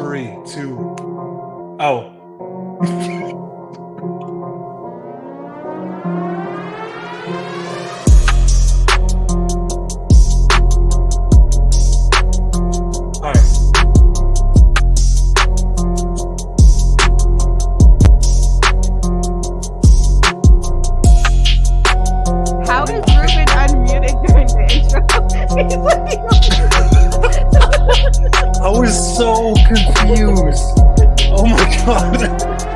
3, 2. Oh. Hi. How is Ruben unmuted during the intro? He's looking I was so confused. Oh my god.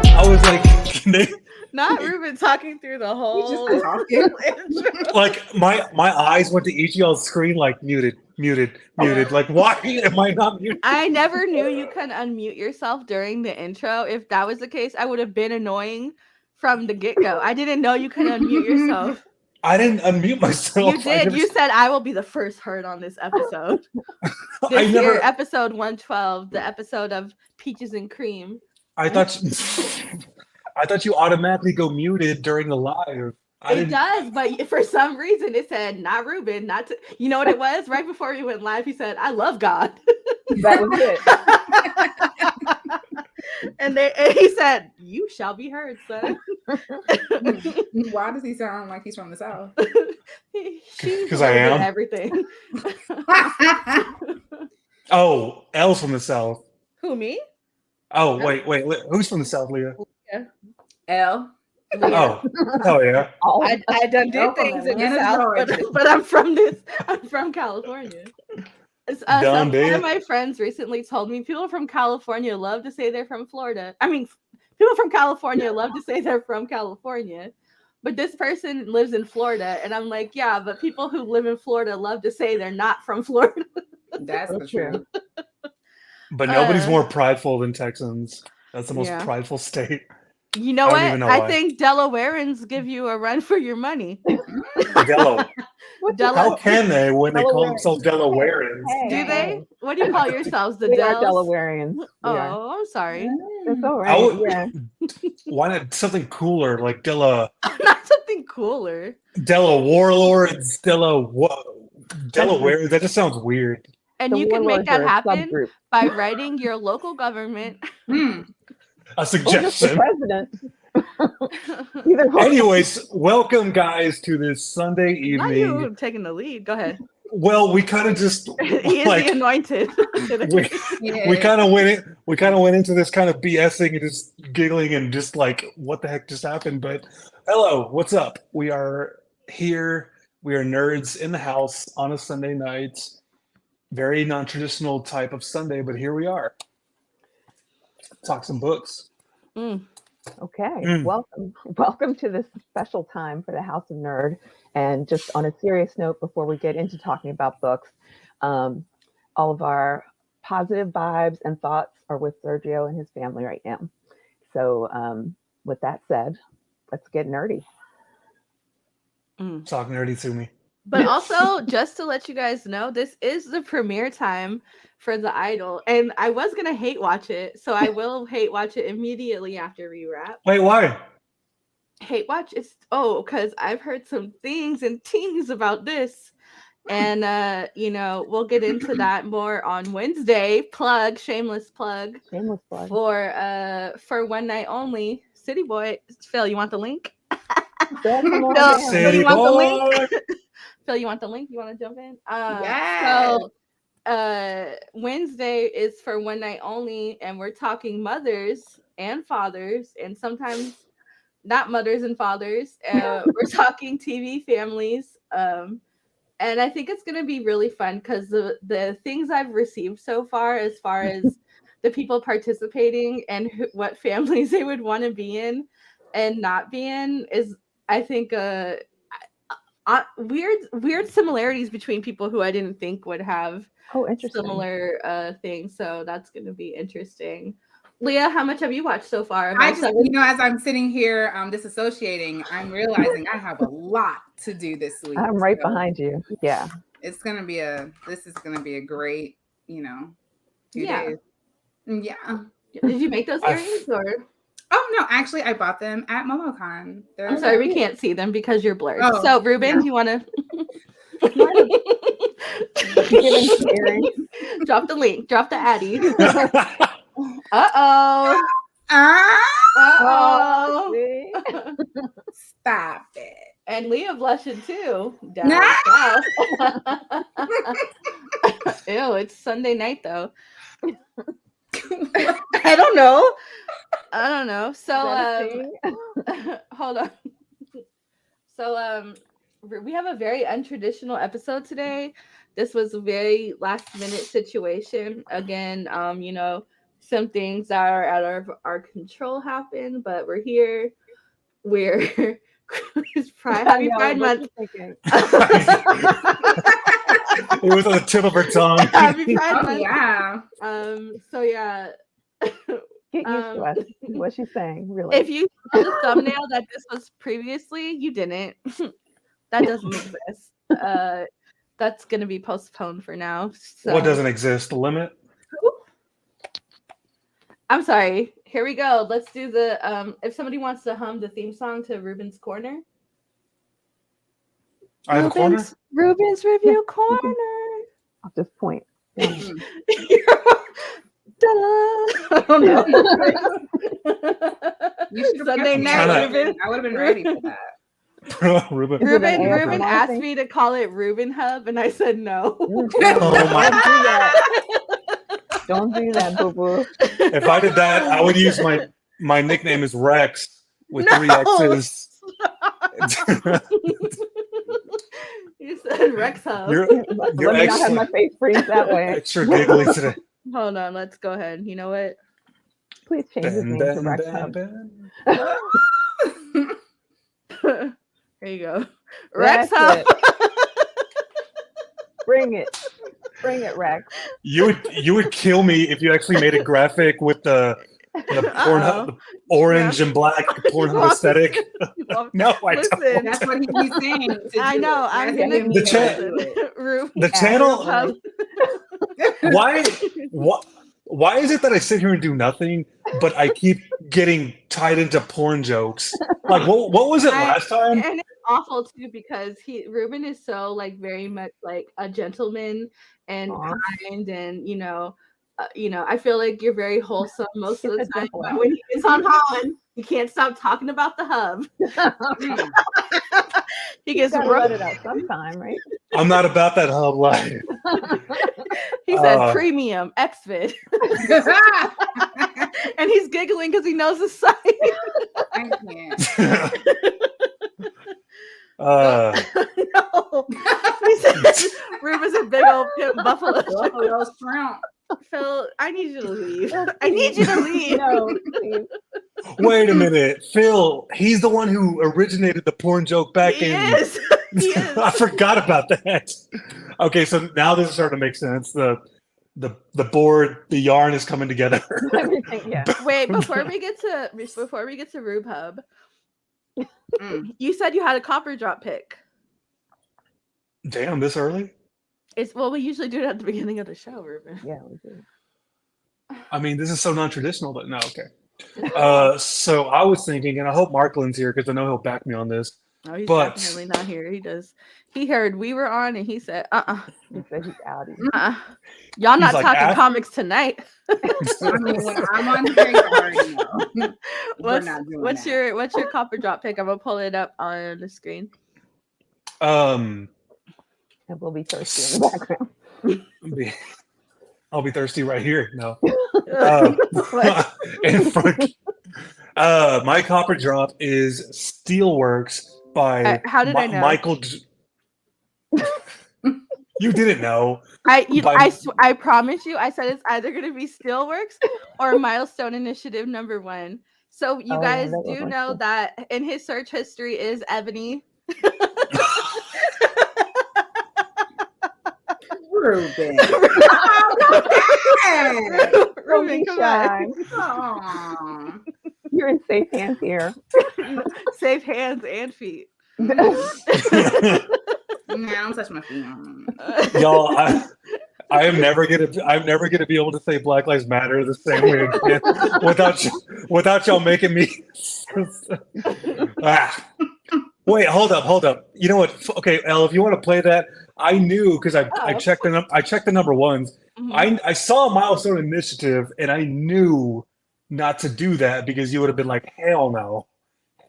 I was like, can they... Not Ruben talking through the whole talking. intro. Like my eyes went to 𝐬𝐭 screen like muted. Like, why am I not muted? I never knew you could unmute yourself during the intro. If that was the case, I would have been annoying from the get-go. I didn't know you could unmute yourself. I didn't unmute myself. You did. You said I will be the first heard on this episode. I never. Episode 112, the episode of Peaches and Cream. I thought you automatically go muted during the live. It does, but for some reason it said not Ruben, not to, you know what it was? Right before we went live, he said, "I love God." That was it. and he said, "You shall be heard, son." Why does he sound like he's from the South? Because I am everything. Oh, L's from the South. Who, me? Oh, wait. Who's from the South, Leah? Yeah. L. Oh, hell yeah. I done did things in the South, but I'm from California. One of my friends recently told me people from California love to say they're from Florida. I mean, people from California love to say they're from California, but this person lives in Florida, and I'm like, yeah, but people who live in Florida love to say they're not from Florida. That's the truth. But nobody's more prideful than Texans. That's the most prideful state. You know what? I think Delawareans give you a run for your money. How can they when they call themselves Delawareans? Do they? What do you call yourselves? The Delawareans. Oh, I'm sorry. That's all right. Why not something cooler like Not something cooler. Warlords, Delaware. That just sounds weird. And you can make that happen by writing your local government a suggestion. President. Anyways, welcome guys to this Sunday evening. Not you taking the lead. Go ahead. Well, we kind of just he is the anointed. we kind of went into this kind of BSing and just giggling and just like, what the heck just happened? But hello, what's up? We are here. We are nerds in the house on a Sunday night. Very non-traditional type of Sunday, but here we are. Talk some books. Okay. Welcome to this special time for the House of Nerd. And just on a serious note, before we get into talking about books, all of our positive vibes and thoughts are with Sergio and his family right now. So with that said, let's get nerdy. Talk nerdy to me. But also, just to let you guys know, this is the premiere time for The Idol. And I was going to hate watch it, so I will hate watch it immediately after we wrap. Wait, why? Hate watch? Because I've heard some things and tings about this. And, we'll get into that more on Wednesday. Shameless plug. For one night only. City Boy. Phil, you want the link? Phil, you want the link? Phil, you want the link? You want to jump in? So Wednesday is for one night only, and we're talking mothers and fathers, and sometimes not mothers and fathers. We're talking TV families, and I think it's going to be really fun because the things I've received so far as the people participating and what families they would want to be in and not be in is, I think, weird similarities between people who I didn't think would have similar things. So that's going to be interesting. Leah, how much have you watched so far? As I'm sitting here disassociating, I'm realizing I have a lot to do this week. I'm right behind you. Yeah. This is going to be a great, 2 days. Yeah. Did you make those earrings or? Oh, no, actually, I bought them at MomoCon. I'm sorry, we can't see them because you're blurred. Oh, so, Ruben, do you want to drop the link, drop the Addy. Uh-oh. Uh-oh. See? Stop it. And Leah blushing too. Down south. Ew, it's Sunday night though. I don't know. So hold on. So we have a very untraditional episode today. This was a very last minute situation. Again, some things that are out of our control happened, but we're here. We're Happy Pride Month. It was on the tip of her tongue. Happy Pride Month. Yeah. So yeah. Get used to us. What's she saying? Really? If you saw the thumbnail that this was previously, you didn't. That doesn't exist. That's gonna be postponed for now. So. What doesn't exist? The limit? I'm sorry. Here we go. Let's do the if somebody wants to hum the theme song to Ruben's Corner. I have a corner? Ruben's Review Corner. I'll just point. I don't know. You should have Sunday night, Ruben. I would have been ready for that. Ruben asked me to call it Ruben Hub, and I said no. Oh my. Don't do that, boo boo. If I did that, I would use my nickname is Rex with 3 X's. You said Rex Hub. You're Let me not have my face freeze that way. Extra giggly today. Hold on, let's go ahead. You know what? Please change his name to Rex Hub. There you go. Rex Hub. Bring it, Rex. You would kill me if you actually made a graphic with the Pornhub, the orange and black Pornhub aesthetic. No, I don't. That's what he's saying. I know. I'm gonna the channel. Why is it that I sit here and do nothing, but I keep getting tied into porn jokes? Like, what was it last time? And it's awful too because Ruben is so like very much like a gentleman and kind, and I feel like you're very wholesome most of the time. But when he's on HoN, you can't stop talking about the hub. He gets let it out sometime, right? I'm not about that hub life. He said premium XVID. And he's giggling because he knows the site. I can't. No. He said Ruben's a big old pimp buffalo shrimp. Phil, I need you to leave. I need you to leave. No, please. Wait a minute. Phil, he's the one who originated the porn joke back in. Yes. He is. I forgot about that. Okay, so now this is starting to make sense. The board, the yarn is coming together. Everything, yeah. Wait, before we get to Rube Hub, you said you had a copper drop pick. Damn, this early? We usually do it at the beginning of the show, Ruben. Yeah, we do. I mean, this is so non-traditional, but no, okay. So I was thinking, and I hope Marklin's here because I know he'll back me on this. No, he's definitely not here. He heard we were on, and he said, He said he's out. Y'all not like, talking comics tonight. I mean, when I'm on here, you already know. What's your copper drop pick? I'm gonna pull it up on the screen. And we'll be thirsty in the background. I'll be thirsty right here. No. In front. My copper drop is Steelworks by how did I know? Michael. You didn't know. I promise you. I said it's either going to be Steelworks or Milestone Initiative #1. So you guys do know that in his search history is Ebony. Ruben. Ruben, come on. You're in safe hands here. Safe hands and feet. No, don't touch my feet. Y'all, I'm never gonna be able to say Black Lives Matter the same way again without y'all making me. Wait, hold up. You know what? Okay, Elle, if you want to play that, I knew because I Oh. checked the number ones. Mhm. I saw Milestone Initiative and I knew not to do that because you would have been like, hell no.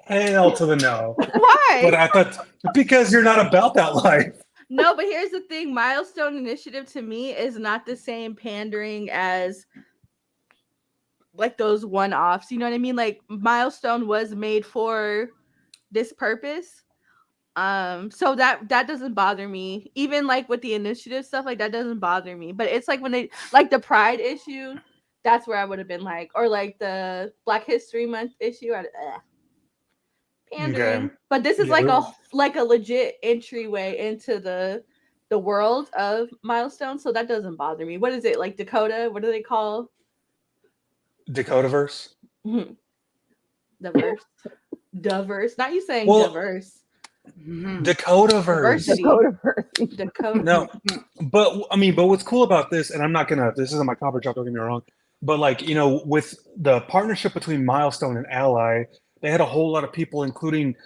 Hell to the no. Why? But I thought because you're not about that life. No, but here's the thing. Milestone Initiative to me is not the same pandering as like those one-offs. You know what I mean? Like Milestone was made for this purpose. So that doesn't bother me. Even like with the initiative stuff, like that doesn't bother me. But it's like when they like the Pride issue, that's where I would have been like, or like the Black History Month issue. Pandering. Okay. But this is Yeah, like a legit entryway into the world of Milestone, so that doesn't bother me. What is it like Dakota? What do they call Dakotaverse. the verse? Diverse. Not you saying Well, diverse. Dakotaverse. Diversity. Dakotaverse. Dakota. No, but I mean, but what's cool about this, and I'm not gonna. This isn't my comfort job. Don't get me wrong. But like with the partnership between Milestone and Ally, they had a whole lot of people, including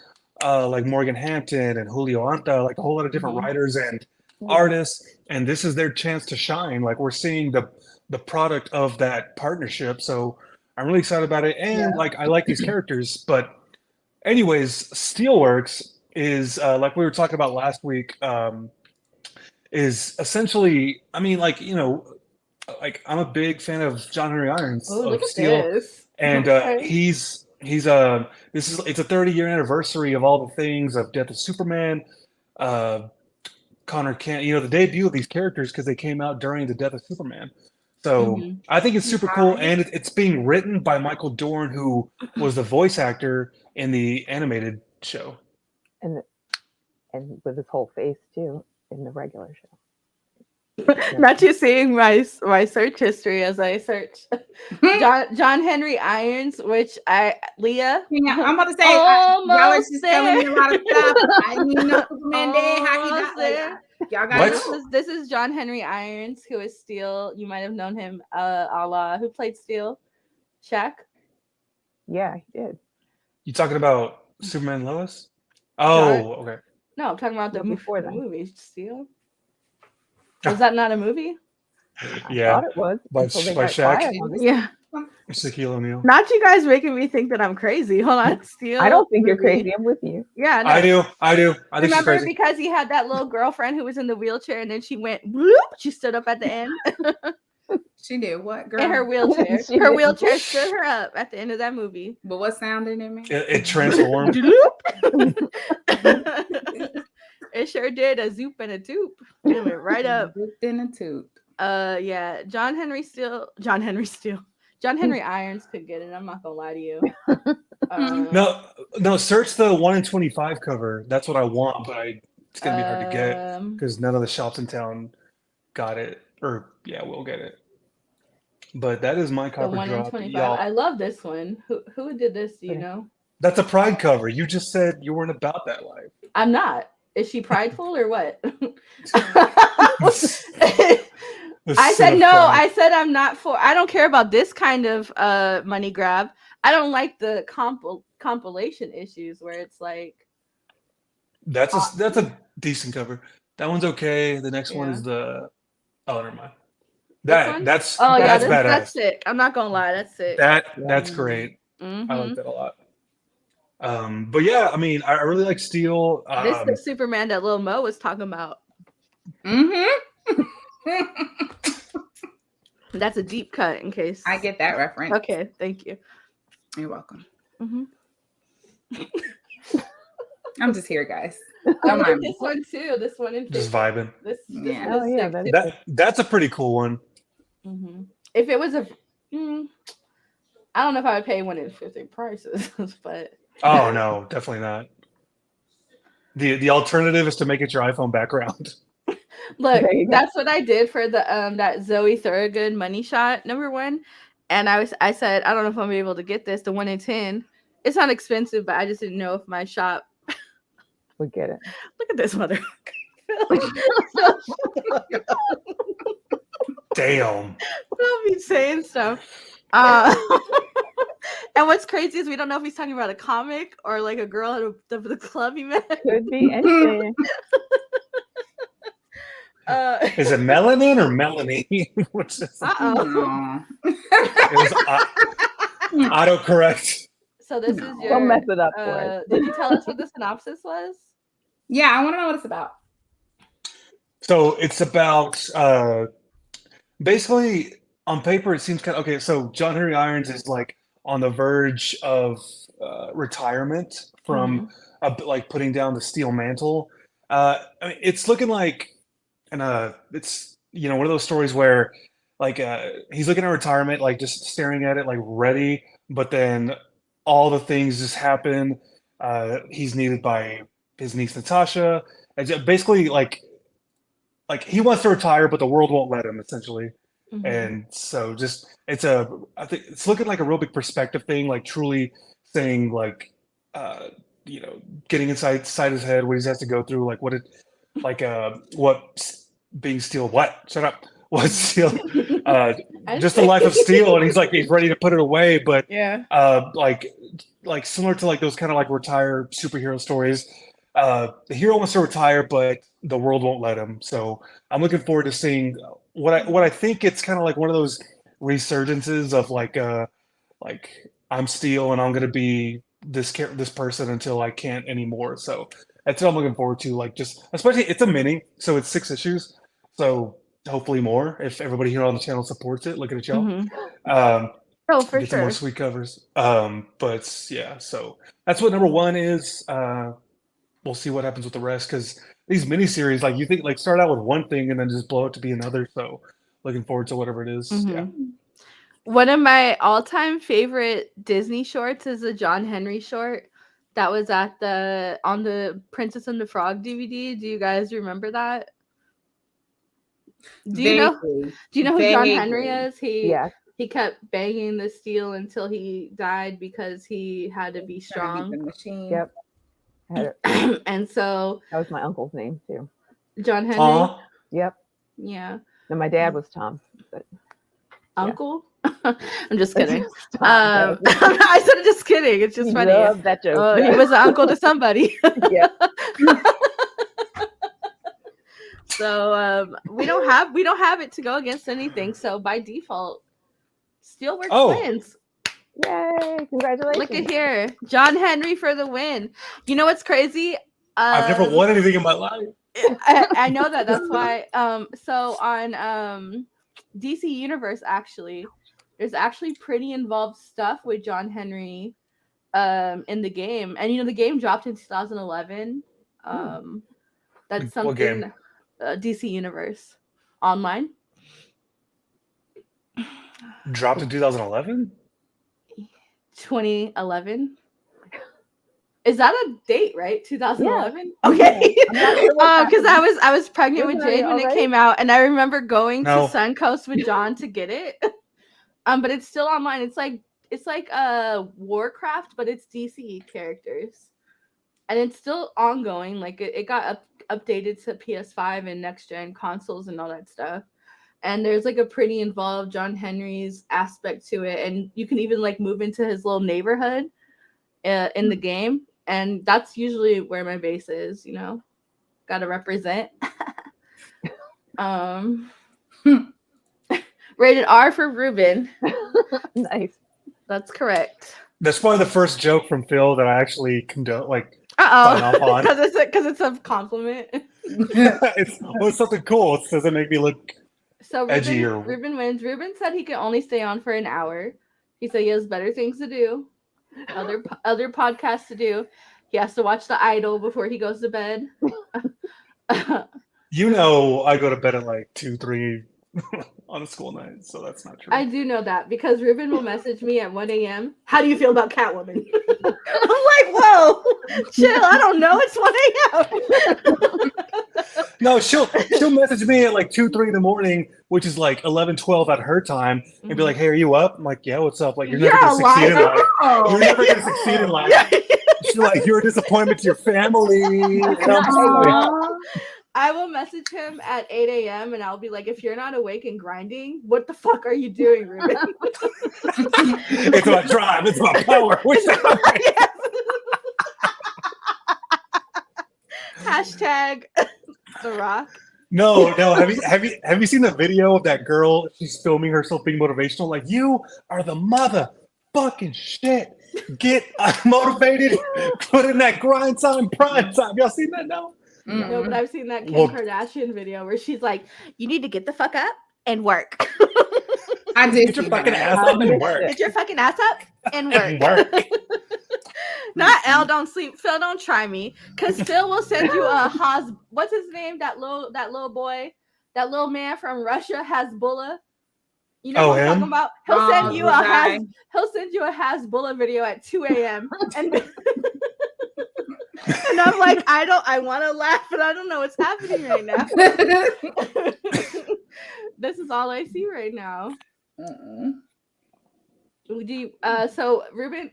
like Morgan Hampton and Julio Anta, like a whole lot of different writers and artists, and this is their chance to shine. Like we're seeing the product of that partnership. So I'm really excited about it, and like I like these characters. But anyways, Steelworks is like we were talking about last week. Is essentially, I mean, like like I'm a big fan of John Henry Irons Oh, of look at Steel, this. and Okay. it's a 30-year anniversary of all the things of Death of Superman, Connor Kent, the debut of these characters because they came out during the Death of Superman. So I think it's super cool, and it's being written by Michael Dorn, who was the voice actor in the animated show. And with his whole face too in the regular show. Not you seeing my search history as I search John Henry Irons, which Leah. Yeah, I'm about to say, y'all was just telling me a lot of stuff. I didn't know Superman Day, how he got there. Y'all got This is John Henry Irons, who is Steel. You might have known him, who played Steel, Shaq. Yeah, he did. You talking about Superman Lois? Oh, okay. No, I'm talking about the before the that. movie Steel. Was that not a movie? I thought it was. By until they Shaq? got quiet on it. Yeah. Shaquille O'Neal. Not you guys making me think that I'm crazy. Hold on, Steel. I don't think you're movie. crazy. I'm with you. Yeah, no. I do. I think she's Remember crazy. because he had that little girlfriend who was in the wheelchair, and then she went whoop. She stood up at the end. She did what, girl? In her wheelchair. She Her did. wheelchair stood her up at the end of that movie. But what sound did it make? It transformed. It sure did, a zoop and a toop. It went right up. Booped in a toot. Yeah, John Henry Irons could get it. I'm not gonna lie to you. No, search the 1 in 25 cover. That's what I want, but it's gonna be hard to get because none of the shops in town got it. Or yeah, we'll get it. But that is my the cover 1 in drop. 25. Y'all. I love this one. Who did this? Do you know? That's a Pride cover. You just said you weren't about that life. I'm not. Is she prideful or what? I said no. I said I'm not for. I don't care about this kind of money grab. I don't like the compilation issues where it's like. That's a decent cover. That one's okay. The next one is the. Oh, never mind. That's badass. That's sick. I'm not gonna lie. That's sick. That's great. I like that a lot. But yeah, I mean, I really like Steel. This is the Superman that Lil Mo was talking about. That's a deep cut in case I get that reference. Okay, thank you. You're welcome. I'm just here, guys. I like this one too. This one in just vibing. This yeah. That's a pretty cool one. If it was I don't know if I would pay one in 50 prices, but oh no, definitely not. The alternative is to make it your iPhone background. Look, that's what I did for the that 𝐬𝐸 money shot #1, and I said I don't know if I'm gonna be able to get this. The 1 in 10. It's not expensive, but I just didn't know if my shop would get it. Look at this mother. Damn. Don't be saying stuff. And what's crazy is we don't know if he's talking about a comic or like a girl at the club he met. Could be anything. Is it melanin or Melanie? What's this? Uh-oh. It was autocorrect. So this is your. Don't mess it up for us. Did you tell us what the synopsis was? Yeah, I want to know what it's about. So it's about basically on paper it seems kind of okay. So John Henry Irons is like on the verge of retirement from like putting down the steel mantle. I mean, it's looking like, and it's one of those stories where like he's looking at retirement, like just staring at it, like ready, but then all the things just happen. He's needed by his niece Natasha, and basically like he wants to retire, but the world won't let him, essentially. And so I think it's looking like a real big perspective thing, like truly saying like, getting inside his head, what he has to go through, like what being steel, shut up, what's steel, just the life of steel. And he's ready to put it away. But like similar to like those kind of like retired superhero stories, the hero wants to retire, but the world won't let him. So I'm looking forward to seeing what I think it's kind of like one of those resurgences of like I'm Steel and I'm gonna be this person until I can't anymore. So that's what I'm looking forward to. Like just especially it's a mini, so it's 6 issues. So hopefully more if everybody here on the channel supports it. Looking at y'all. Oh, for get sure. some more sweet covers. But yeah, so that's what number 1 is. We'll see what happens with the rest because these miniseries, like you think, like start out with one thing and then just blow it to be another. So looking forward to whatever it is. Yeah. One of my all-time favorite Disney shorts is a John Henry short that was on the Princess and the Frog DVD. Do you guys remember that? Do you know who John Henry is? He kept banging the steel until he died because he had to be strong. The machine. Yep. And so that was my uncle's name too. John Henry. Yep. Yeah. And my dad was Tom. But, Uncle? I'm just kidding. I said just kidding. It's just funny. Love that joke. He was an uncle to somebody. Yeah. So we don't have it to go against anything. So by default, Steelworks wins. Yay! Congratulations! Look at here, John Henry for the win. You know what's crazy? I've never won anything in my life. I know that. That's why. So on DC Universe, actually, there's actually pretty involved stuff with John Henry in the game, and the game dropped in 2011. That's something. What game? DC Universe Online. Dropped in 2011. 2011. Is that a date, right? 2011. Yeah. Okay. Because I was pregnant with Jade when it came out, and I remember going to Suncoast with John to get it. But it's still online. It's like Warcraft, but it's DC characters, and it's still ongoing. Like it got updated to PS5 and next gen consoles and all that stuff. And there's like a pretty involved John Henry's aspect to it, and you can even like move into his little neighborhood in the game, and that's usually where my base is. Gotta represent. Rated R for Ruben. Nice. That's correct. That's probably the first joke from Phil that I actually condone. Like, because it's a compliment. it's something cool. It doesn't make me look. So Ruben wins. Ruben said he can only stay on for an hour. He said he has better things to do, other podcasts to do. He has to watch The Idol before he goes to bed. I go to bed at like 2-3 on a school night, so that's not true. I do know that because Ruben will message me at 1 a.m. How do you feel about Catwoman? I'm like, whoa, chill. I don't know. It's 1 a.m. No, she'll message me at like 2-3 in the morning, which is like 11-12 at her time, and be like, "Hey, are you up?" I'm like, "Yeah, what's up?" Like, you're never gonna succeed in life. You're never gonna succeed in life. She's like, "You're a disappointment to your family." And I will message him at 8 a.m. and I'll be like, "If you're not awake and grinding, what the fuck are you doing, Ruben?" It's about drive. It's about power. Hashtag The Rock. No. Have you seen the video of that girl? She's filming herself being motivational. Like, you are the mother fucking shit. Get motivated. Put in that grind time, prime time. Y'all seen that now? No, but I've seen that Kim Well- Kardashian video where she's like, "You need to get the fuck up and work. I did Get your see fucking that. ass up and work. Get your fucking ass up and work." And work. Not L, don't sleep. Phil, don't try me, because Phil will send you a what's his name? That little boy, that little man from Russia, Hezbollah. You know what I'm him? talking about? He'll send you guy. he'll send you a Hezbollah video at 2 a.m. and and I'm like, I want to laugh, but I don't know what's happening right now. This is all I see right now. Do you, so Ruben,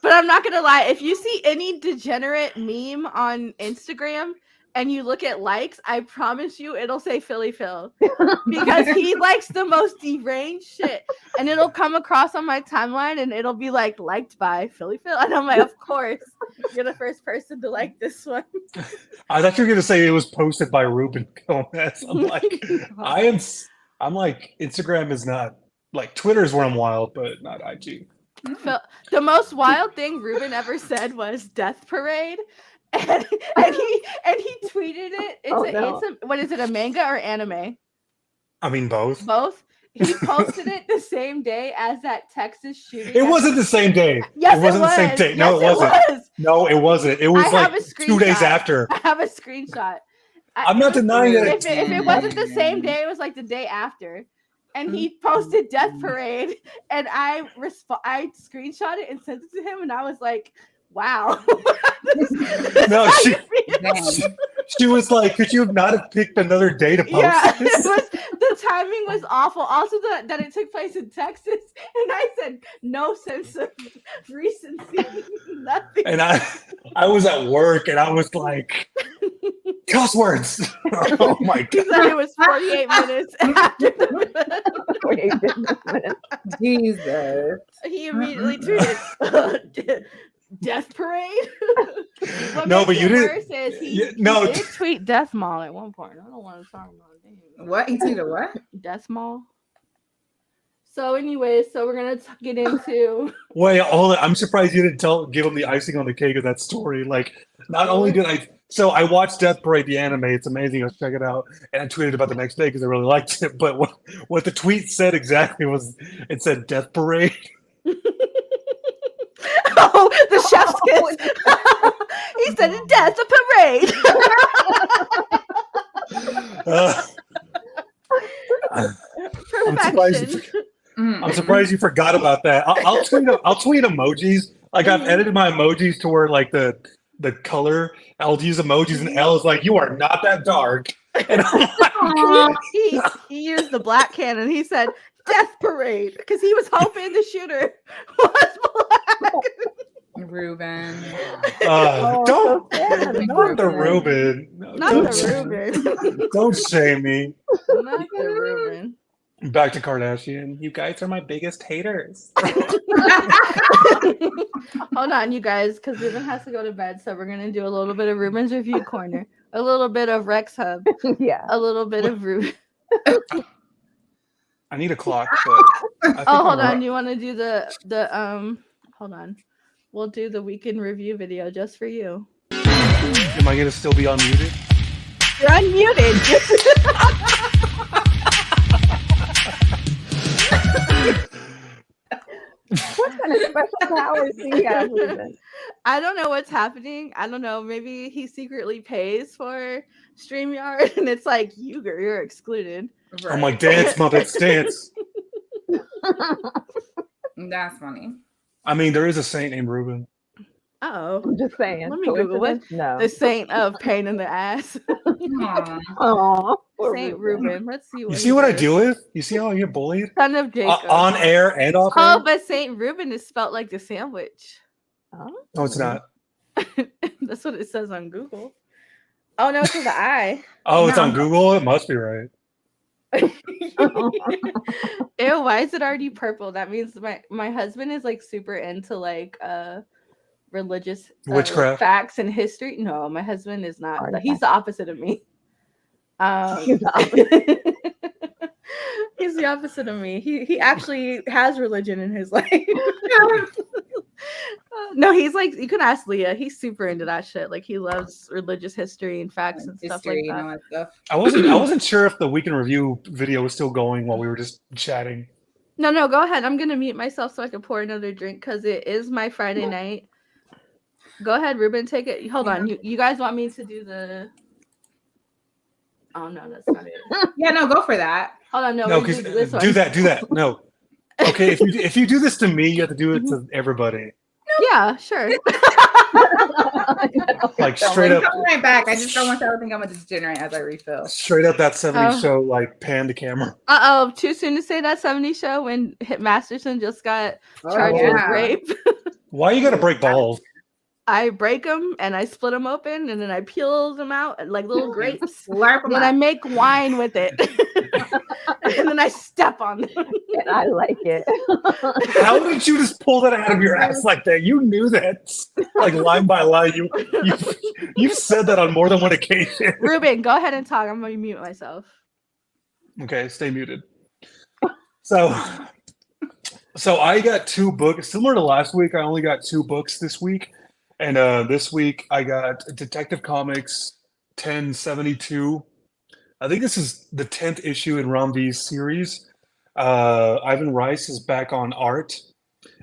but I'm not gonna lie, if you see any degenerate meme on Instagram and you look at likes, I promise you it'll say Philly Phil, because he likes the most deranged shit, and it'll come across on my timeline and it'll be like liked by Philly Phil, and I'm like, of course you're the first person to like this one. I thought you were gonna say it was posted by Ruben Gomez. I'm like, I'm like, Instagram is not like, Twitter is where I'm wild, but not IG. Phil, the most wild thing Ruben ever said was "Death Parade," and he tweeted it. It's what is it, a manga or anime? I mean, both. Both. He posted it the same day as that Texas shooting. It wasn't the same day. Yes, it wasn't the same day. No, yes, it wasn't. Was. No, it wasn't. It was like 2 days after. I have a screenshot. I'm not denying it. If it wasn't the same day, it was like the day after. And he posted Death Parade, and I screenshot it and sent it to him, and I was like, "Wow." No, she was like, "Could you not have picked another day to post this?" The timing was awful. Also, that it took place in Texas, and I said no sense of recency, nothing. And I was at work, and I was like, cuss words. Oh my god! He said it was 48 minutes after the 48 minutes. Jesus. He immediately tweeted Death Parade. No, but you didn't. Worse is he did tweet Death Mall at one point. I don't want to talk about it. What? He tweeted what? Death Mall. So, anyway, we're gonna get into. Wait, hold on. I'm surprised you didn't give him the icing on the cake of that story. Like, not only did I watched Death Parade the anime. It's amazing. Let's check it out. And I tweeted about the next day because I really liked it. But what the tweet said exactly was, it said Death Parade. Oh, the chef's kiss. He said, "Death Parade." I'm surprised you forgot about that. I'll tweet emojis. Like, I've edited my emojis to where like the color. I'll use emojis, and L is like, "You are not that dark." And I'm like, he used the black cannon. He said Death Parade because he was hoping the shooter was black. Ruben. Don't, so not the Ruben. No, Not the Ruben. Don't shame me. Not the Ruben. Back to Kardashian. You guys are my biggest haters. Hold on, you guys, because Ruben has to go to bed, so we're gonna do a little bit of Ruben's review corner, a little bit of Rex Hub, Yeah. a little bit of Ruben. I need a clock. But Hold on. You want to do the Hold on. We'll do the weekend review video just for you. Am I gonna still be unmuted? You're unmuted. What kind of special powers do you have, Ruben? I don't know what's happening. I don't know. Maybe he secretly pays for StreamYard, and it's like, you're excluded. Right. I'm like, dance, Muppets, dance. That's funny. I mean, there is a saint named Ruben. Oh, I'm just saying. Let me Google what No. the saint of pain in the ass. Aw. Saint Ruben. Let's see what You see what I deal with? You see how I get bullied? Son of Jacob. On air and off air? Oh, but Saint Ruben is spelled like the sandwich. Oh. No, it's not. That's what it says on Google. Oh no, it's with the I. Oh, it's No. on Google? It must be right. Ew, why is it already purple? That means my husband is like super into like religious Witchcraft. facts and history. No, my husband is not. Artifacts. He's the opposite of me. He's the opposite. He's the opposite of me. He actually has religion in his life. No, he's like, you can ask Leah. He's super into that shit. Like he loves religious history and facts and stuff like that. And all that stuff. I wasn't sure if the Week in Review video was still going while we were just chatting. No, go ahead. I'm gonna mute myself so I can pour another drink because it is my Friday night. Go ahead, Ruben. Take it. Hold on. You guys want me to do the? Oh no, that's not it. Yeah, no, go for that. Hold on, No, because do that. No. Okay, if you do this to me, you have to do it to everybody. Yeah, sure. Like straight up. Come right back. I just don't want y'all to think I'm a degenerate as I refill. Straight up that 70s show, like pan the camera. Too soon to say that 70s show when Masterson just got charged with rape. Why you gotta break balls? I break them and I split them open and then I peel them out like little grapes. Slurp them then up. I make wine with it. And then I step on them. And I like it. How did you just pull that out of your ass like that? You knew that, like line by line. You've said that on more than one occasion. Ruben, go ahead and talk. I'm gonna mute myself. Okay, stay muted. So I got 2 books. Similar to last week, I only got 2 books this week. And this week I got Detective Comics 1072. I think this is the 10th issue in Ram V's series. Ivan Rice is back on art.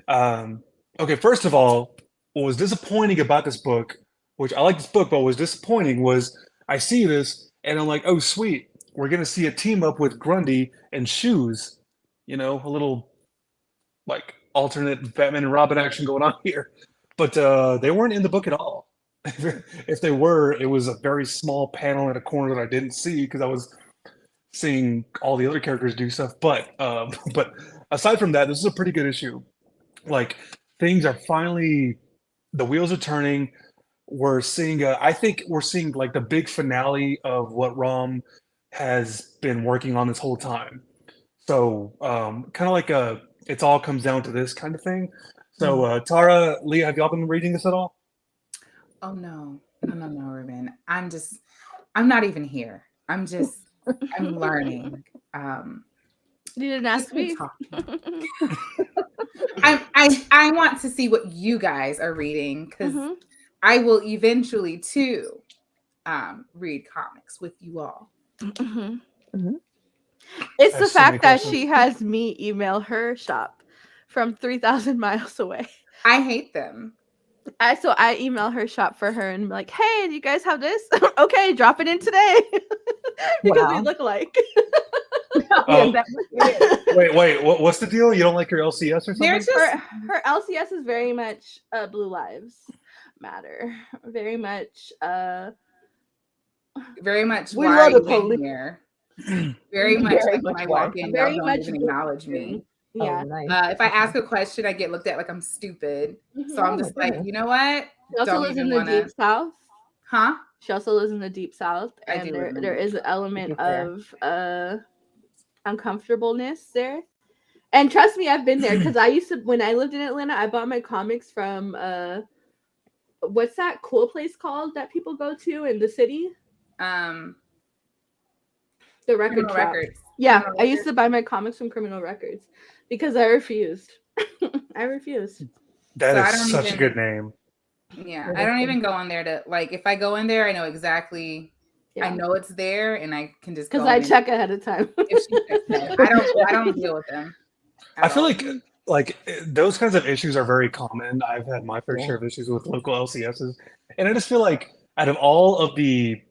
Okay, first of all, what was disappointing about this book, which I like this book, but what was disappointing was I see this and I'm like, oh, sweet. We're going to see a team up with Grundy and Shoes. You know, a little like alternate Batman and Robin action going on here. But they weren't in the book at all. If they were, it was a very small panel in a corner that I didn't see because I was seeing all the other characters do stuff. But aside from that, this is a pretty good issue. Like things are finally, the wheels are turning. We're seeing, I think we're seeing like the big finale of what Ram has been working on this whole time. So kind of like it all comes down to this kind of thing. So Tara, Leah, have y'all been reading this at all? Oh no, Ruben. I'm not even here. I'm learning. You didn't ask me. I want to see what you guys are reading because I will eventually too read comics with you all. It's the fact that she has me email her shop from 3,000 miles away. I hate them. So I email her shop for her and be like, hey, do you guys have this? Okay, drop it in today. Because we look like. Wait, what's the deal? You don't like your LCS or something? Her LCS is very much Blue Lives Matter. Very much we love the police here. Very much like when I walk in, very y'all much don't even acknowledge me. Yeah. Oh, nice. If I ask a question, I get looked at like I'm stupid. So I'm just like, you know what? She also lives in the deep south. Huh? She also lives in the deep south, and there is an element of uncomfortableness there. And trust me, I've been there because I used to, when I lived in Atlanta, I bought my comics from what's that cool place called that people go to in the city? The record shop. Yeah, I used to buy my comics from Criminal Records because I refused. I refused. That is such a good name. Yeah, I don't even go on there to like. If I go in there, I know exactly. Yeah. I know it's there, and I can just because I check ahead of time. If she checks it, I don't deal with them. I feel like those kinds of issues are very common. I've had my fair share of issues with local LCSs, and I just feel like out of all of the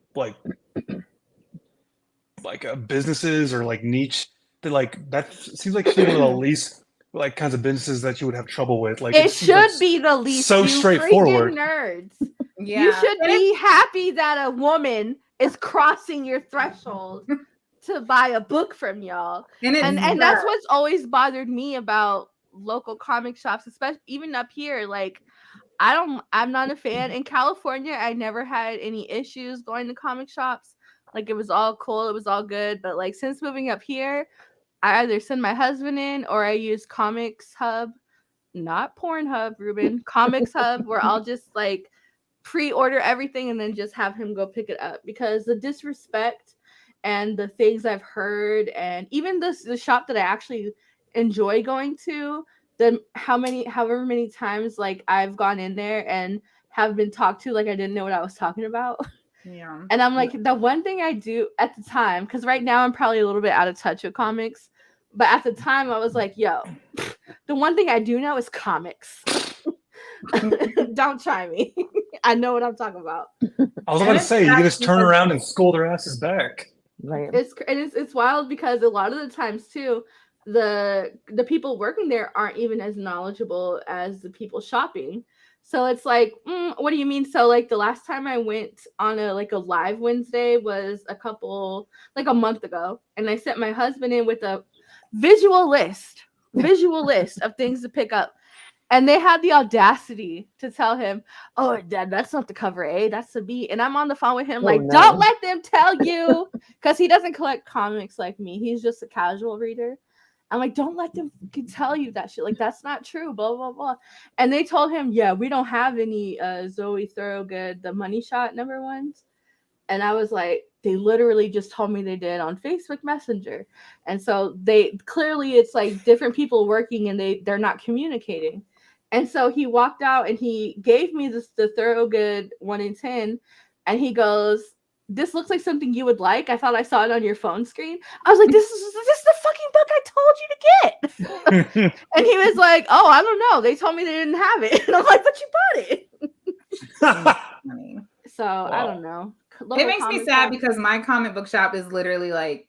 businesses or like niche, that seems like one of the least like kinds of businesses that you would have trouble with. Like it should be the least. So straightforward. Nerds. Yeah. You should be happy that a woman is crossing your threshold to buy a book from y'all. And that's what's always bothered me about local comic shops, especially even up here. Like I'm not a fan. In California, I never had any issues going to comic shops. Like it was all cool, it was all good. But like since moving up here, I either send my husband in or I use Comics Hub. not Pornhub, Ruben, Comics Hub, where I'll just like pre-order everything and then just have him go pick it up, because the disrespect and the things I've heard, and even the shop that I actually enjoy going to, then however many times like I've gone in there and have been talked to like I didn't know what I was talking about. Yeah. And I'm like, the one thing I do at the time, because right now I'm probably a little bit out of touch with comics, but at the time I was like, yo, the one thing I do know is comics. Don't try me. I know what I'm talking about. I was about to say, you can just turn around and scold their asses back. Right. It's wild, because a lot of the times too, the people working there aren't even as knowledgeable as the people shopping. So it's like, what do you mean? So like the last time I went on a live Wednesday was a month ago, and I sent my husband in with a visual list of things to pick up. And they had the audacity to tell him, "Oh, Dad, that's not the cover A, that's the B." And I'm on the phone with him don't let them tell you, because he doesn't collect comics like me. He's just a casual reader. I'm like, don't let them tell you that shit. Like, that's not true, blah, blah, blah. And they told him, yeah, we don't have any Zoe Thorogood, the money shot #1s. And I was like, they literally just told me they did on Facebook Messenger. And so it's like different people working, and they're not communicating. And so he walked out and he gave me the Thorogood 1 in 10. And he goes, "This looks like something you would like. I thought I saw it on your phone screen." I was like, this is the fucking book I told you to get. And he was like, "Oh, I don't know. They told me they didn't have it." And I'm like, "But you bought it." So wow. I don't know. It makes me sad because my comic book shop is literally like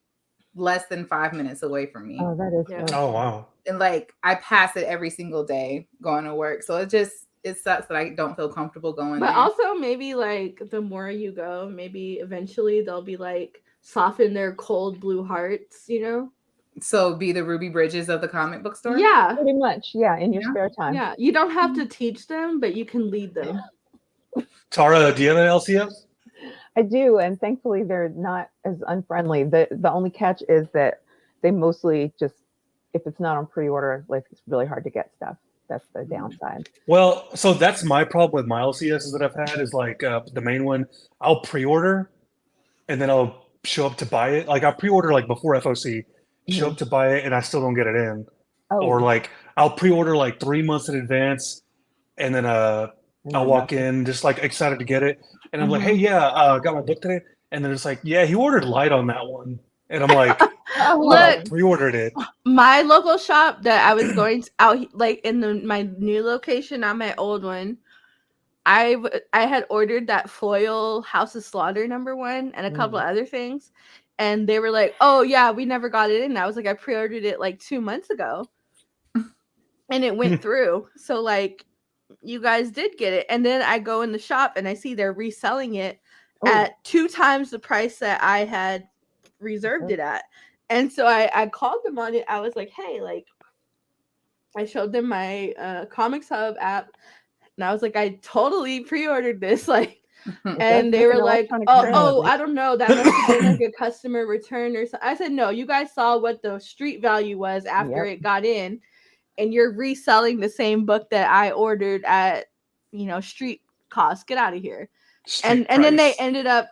less than 5 minutes away from me. Oh, that is. Oh, wow. And like I pass it every single day going to work. So it sucks that I don't feel comfortable going. But also maybe like the more you go, maybe eventually they'll be like soften their cold blue hearts, you know? So be the Ruby Bridges of the comic book store? Yeah. Pretty much. Yeah. In your spare time. Yeah. You don't have to teach them, but you can lead them. Tara, do you have an LCS? I do, and thankfully they're not as unfriendly. The only catch is that they mostly just, if it's not on pre-order, like it's really hard to get stuff. That's the downside. Well, so that's my problem with my LCSs that I've had is like the main one, I'll pre-order and then I'll show up to buy it. Like I'll pre-order like before FOC, show up to buy it and I still don't get it in. Oh. Or like I'll pre-order like 3 months in advance and then I'll walk in just like excited to get it. And I'm like, "Hey, yeah, got my book today." And then it's like, "Yeah, he ordered light on that one." And I'm like, look, pre-ordered it. My local shop that I was going to out like in my new location, not my old one. I had ordered that foil House of Slaughter #1 and a couple of other things, and they were like, "Oh yeah, we never got it in." I was like, "I pre-ordered it like 2 months ago, and it went through." So like, you guys did get it, and then I go in the shop and I see they're reselling it at 2 times the price that I had reserved it at. And so I called them on it. I was like, "Hey, like," I showed them my Comics Hub app, and I was like, "I totally pre-ordered this," like, and they were like, oh, I don't know, that must have been like a customer return or something. I said, "No, you guys saw what the street value was after it got in, and you're reselling the same book that I ordered at, street cost. Get out of here." And then they ended up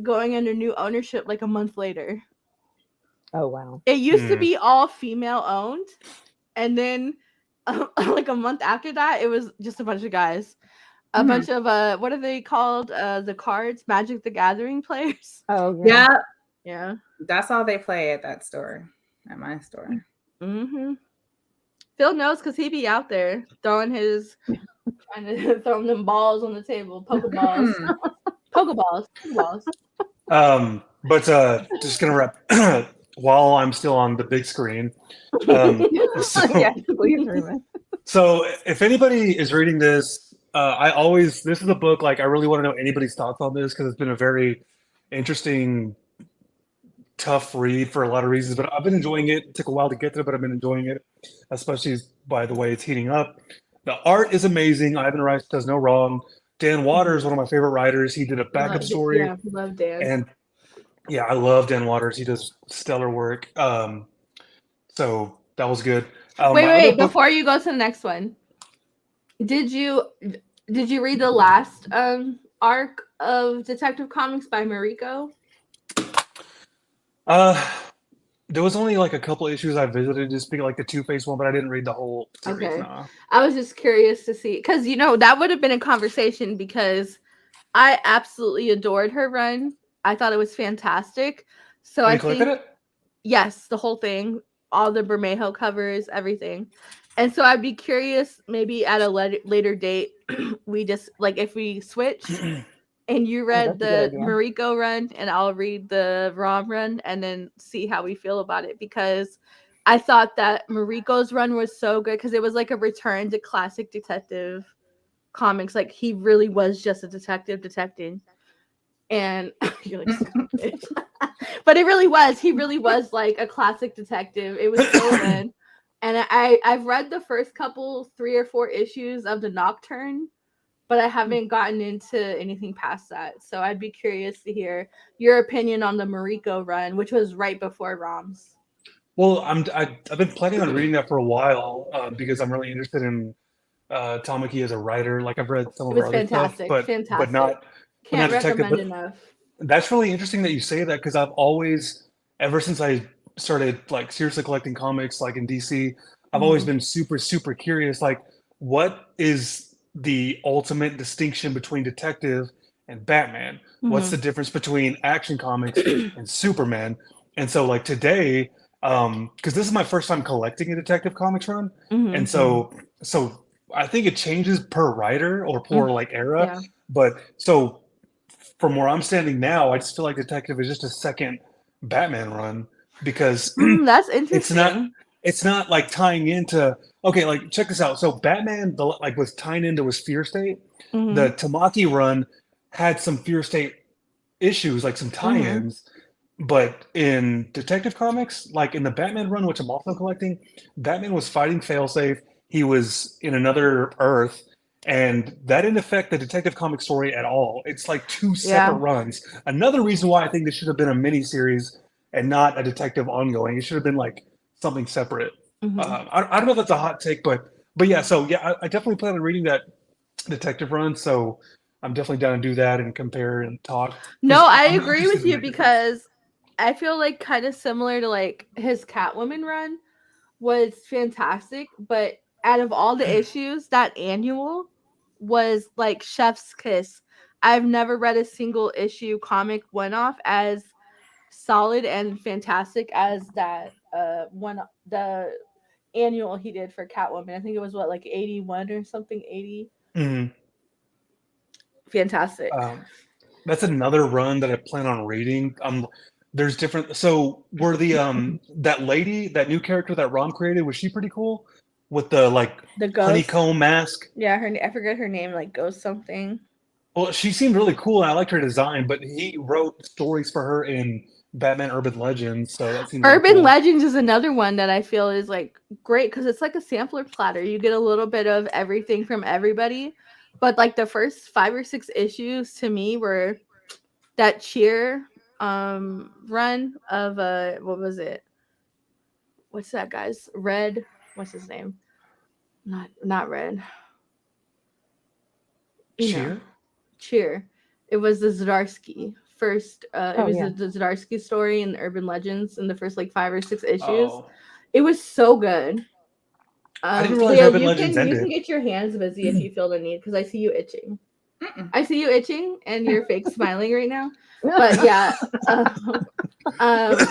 going under new ownership like a month later. Oh, wow. It used to be all female owned. And then like a month after that, it was just a bunch of guys. A bunch of, what are they called? The cards, Magic the Gathering players. Oh, yeah. Yeah. That's all they play at that store, at my store. Mm-hmm. Phil knows because he be out there trying to throw them balls on the table, Pokeballs. Pokeballs. But just gonna wrap while I'm still on the big screen. So if anybody is reading this, this is a book, like I really want to know anybody's thoughts on this because it's been a very interesting, tough read for a lot of reasons, but I've been enjoying it. It took a while to get there, but I've been enjoying it, especially by the way it's heating up. The art is amazing. Ivan Rice does no wrong. Dan Waters, one of my favorite writers. He did a backup story. Yeah, I love Dan. And I love Dan Waters. He does stellar work. So that was good. Wait! Before you go to the next one, did you read the last arc of Detective Comics by Mariko? There was only like a couple issues I visited, just being like the Two-Face one, but I didn't read the whole series. Okay. Nah. I was just curious to see, because that would have been a conversation, because I absolutely adored her run. I thought it was fantastic. So I collected it? Yes, the whole thing, all the Bermejo covers, everything. And so I'd be curious, maybe at a later date, we just like if we switch. And you read the Mariko run, and I'll read the Rom run, and then see how we feel about it. Because I thought that Mariko's run was so good, because it was like a return to classic detective comics. Like, he really was just a detective detecting. And you're like, stupid. But it really was. He really was like a classic detective. It was so good. And I've read the first 3 or 4 issues of the Nocturne, but I haven't gotten into anything past that. So I'd be curious to hear your opinion on the Mariko run, which was right before Rom's. Well, I've been planning on reading that for a while because I'm really interested in Tamaki as a writer. Like, I've read some of her other stuff, but not Can't recommend enough. That's really interesting that you say that, because I've always, ever since I started like seriously collecting comics, like in DC, I've always been super, super curious. Like, what is the ultimate distinction between detective and Batman? What's the difference between Action Comics and Superman? And so, like, today, because this is my first time collecting a Detective Comics run, and so I think it changes per writer or per like era. Yeah. But so from where I'm standing now, I just feel like Detective is just a second Batman run, because that's interesting. It's not like tying into, okay, like, check this out. So Batman, was tying into his Fear State. The Tamaki run had some Fear State issues, like some tie-ins. But in Detective Comics, like in the Batman run, which I'm also collecting, Batman was fighting Failsafe. He was in another Earth, and that didn't affect the Detective Comics story at all. It's like 2 separate runs. Another reason why I think this should have been a mini-series and not a detective ongoing. It should have been like something separate. I don't know if that's a hot take, but yeah. So yeah, I definitely plan on reading that detective run. So I'm definitely down to do that and compare and talk. No, I agree with you, because I feel like kind of similar to like his Catwoman run was fantastic, but out of all the issues, that annual was like chef's kiss. I've never read a single issue comic one-off as solid and fantastic as that the annual he did for Catwoman. I think it was like 81 or something, 80. Fantastic. That's another run that I plan on reading. There's different. So were the that lady, that new character that Rom created, was she pretty cool with the honeycomb mask? Yeah, I forget her name, like Ghost something. Well, she seemed really cool. I liked her design, but he wrote stories for her in Batman Urban Legends, so that seems Urban cool. Legends is another one that I feel is like great, because it's like a sampler platter. You get a little bit of everything from everybody, but like the first 5 or 6 issues to me were that cheer run of what was it? What's that guy's Red? What's his name? Not Red. Cheer. It was the Zdarsky first. It was the Zdarsky story in Urban Legends in the first like 5 or 6 issues. It was so good. I didn't realize Urban Legends ended. You can get your hands busy if you feel the need, because I see you itching. I see you itching, and you're fake smiling right now. But yeah,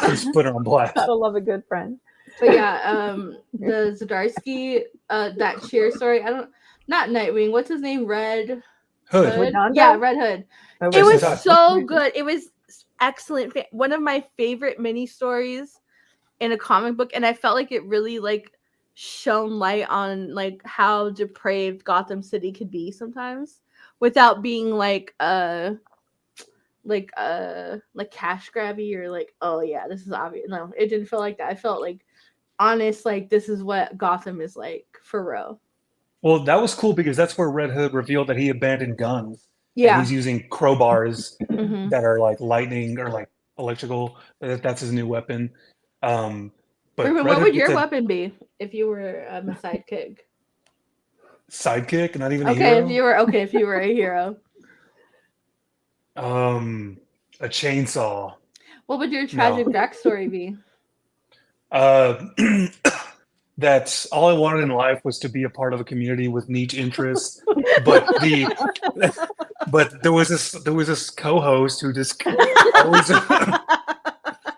just put her on blast. Gotta love a good friend. But yeah, the Zdarsky, that cheer story. Not Nightwing. What's his name? Red Hood. Yeah, Red Hood. It was so good. It was excellent. One of my favorite mini stories in a comic book, and I felt like it really like shone light on like how depraved Gotham City could be sometimes, without being like cash grabby or like, oh yeah, this is obvious. No, it didn't feel like that. I felt like honest, like this is what Gotham is like for real. Well, that was cool, because that's where Red Hood revealed that he abandoned guns. Yeah, and he's using crowbars that are like lightning or like electrical. That's his new weapon. But Ruben, Red what Hood would your gets a weapon be if you were a sidekick? sidekick, not even a Okay, hero. if you were a hero. A chainsaw. What would your tragic backstory be? That's all I wanted in life was to be a part of a community with niche interests. But there was this co-host who just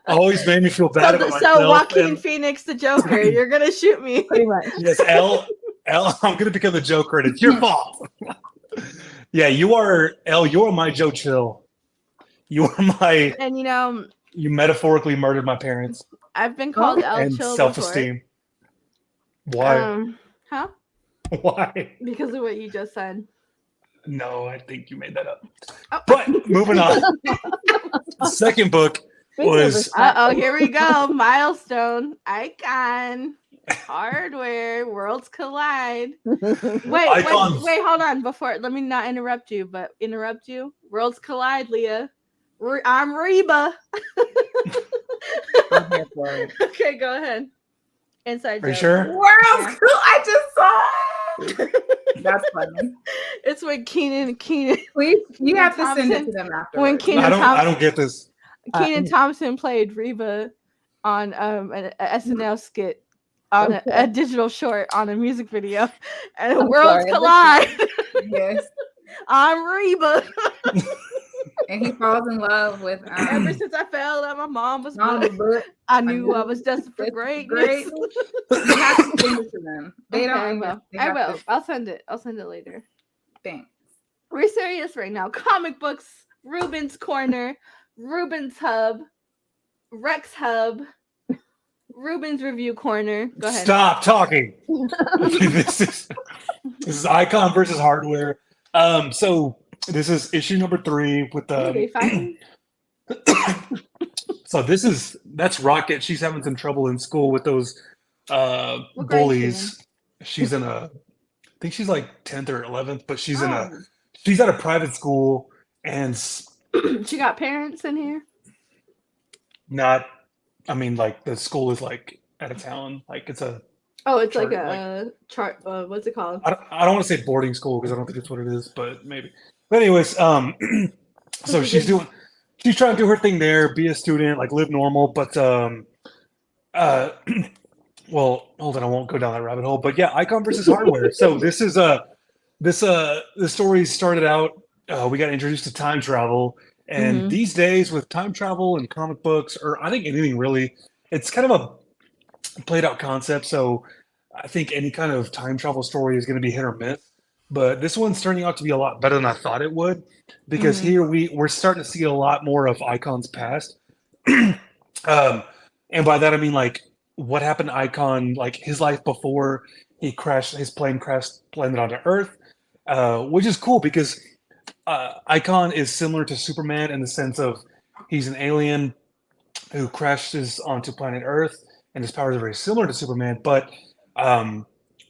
always made me feel bad about myself. So Joaquin Phoenix, the Joker, you're gonna shoot me. Pretty much. Yes, L, I'm gonna become the Joker, and it's your fault. Yeah, you are L. You are my Joe Chill. You are my. And you metaphorically murdered my parents. I've been called L and Chill self-esteem. before. Why? Huh? Why? Because of what you just said. No, I think you made that up. Oh. But moving on. The second book was. Here we go. Milestone, Icon, Hardware, Worlds Collide. Wait, hold on. Let me not interrupt you, but interrupt you. Worlds Collide, Leah. I'm Reba. Okay, go ahead. Inside joke. Are you sure? World's cool. I just saw it. That's funny. It's when Kenan. Please, you have to send it to them after. When Kenan I don't get this. Kenan Thompson played Reba on an SNL skit on a digital short on a music video, and worlds collide. Yes, I'm Reba. And he falls in love with. Ever since I fell out, my mom was good. I knew I was destined for greatness. You have to send it to them. They don't. I will. I'll send it. I'll send it later. Thanks. We're serious right now. Comic books. Ruben's Corner. Ruben's Hub. Rex Hub. Ruben's Review Corner. Go ahead. Stop talking. This is Icon versus Hardware. So this is issue number 3 with the. So that's Rocket. She's having some trouble in school with those bullies. She's in I think she's like 10th or 11th, but she's at a private school, and she got parents in here. Like the school is like out of town. Like it's a. Oh, it's chart, like a chart. What's it called? I don't want to say boarding school because I don't think it's what it is, but maybe. But anyways, so she's trying to do her thing there, be a student, like live normal, but well, hold on, I won't go down that rabbit hole. But yeah, Icon versus Hardware. So this is the story started out. We got introduced to time travel, and these days with time travel and comic books, or I think anything really, it's kind of a played out concept. So I think any kind of time travel story is going to be hit or miss. But this one's turning out to be a lot better than I thought it would, because here we're starting to see a lot more of Icon's past. And by that I mean like what happened to Icon, like his life before his plane landed onto Earth, which is cool because Icon is similar to Superman in the sense of he's an alien who crashes onto planet Earth, and his powers are very similar to Superman. But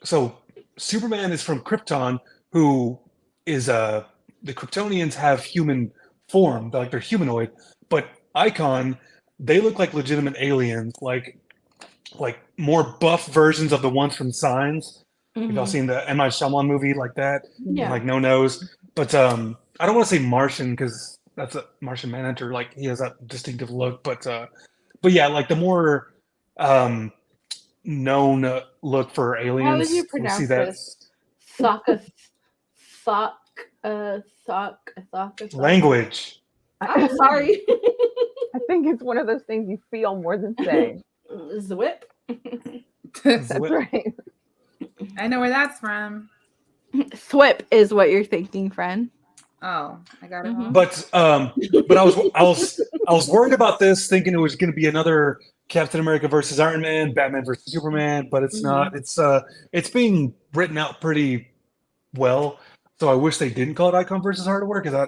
so Superman is from Krypton, who is the Kryptonians have human form, like they're humanoid, but Icon, they look like legitimate aliens, like more buff versions of the ones from Signs. If y'all seen the M. Night Shyamalan movie like that, like no nose. But I don't want to say Martian because that's a Martian Manhunter. Like he has that distinctive look, but yeah, like the more known look for aliens. How would you pronounce this? Language. I'm sorry. I think it's one of those things you feel more than say. Zwip. That's right. I know where that's from. Thwip is what you're thinking, friend. Oh, I got it wrong. But I was worried about this, thinking it was going to be another Captain America versus Iron Man, Batman versus Superman, but it's not. It's being written out pretty well. So I wish they didn't call it Icon versus Hardware because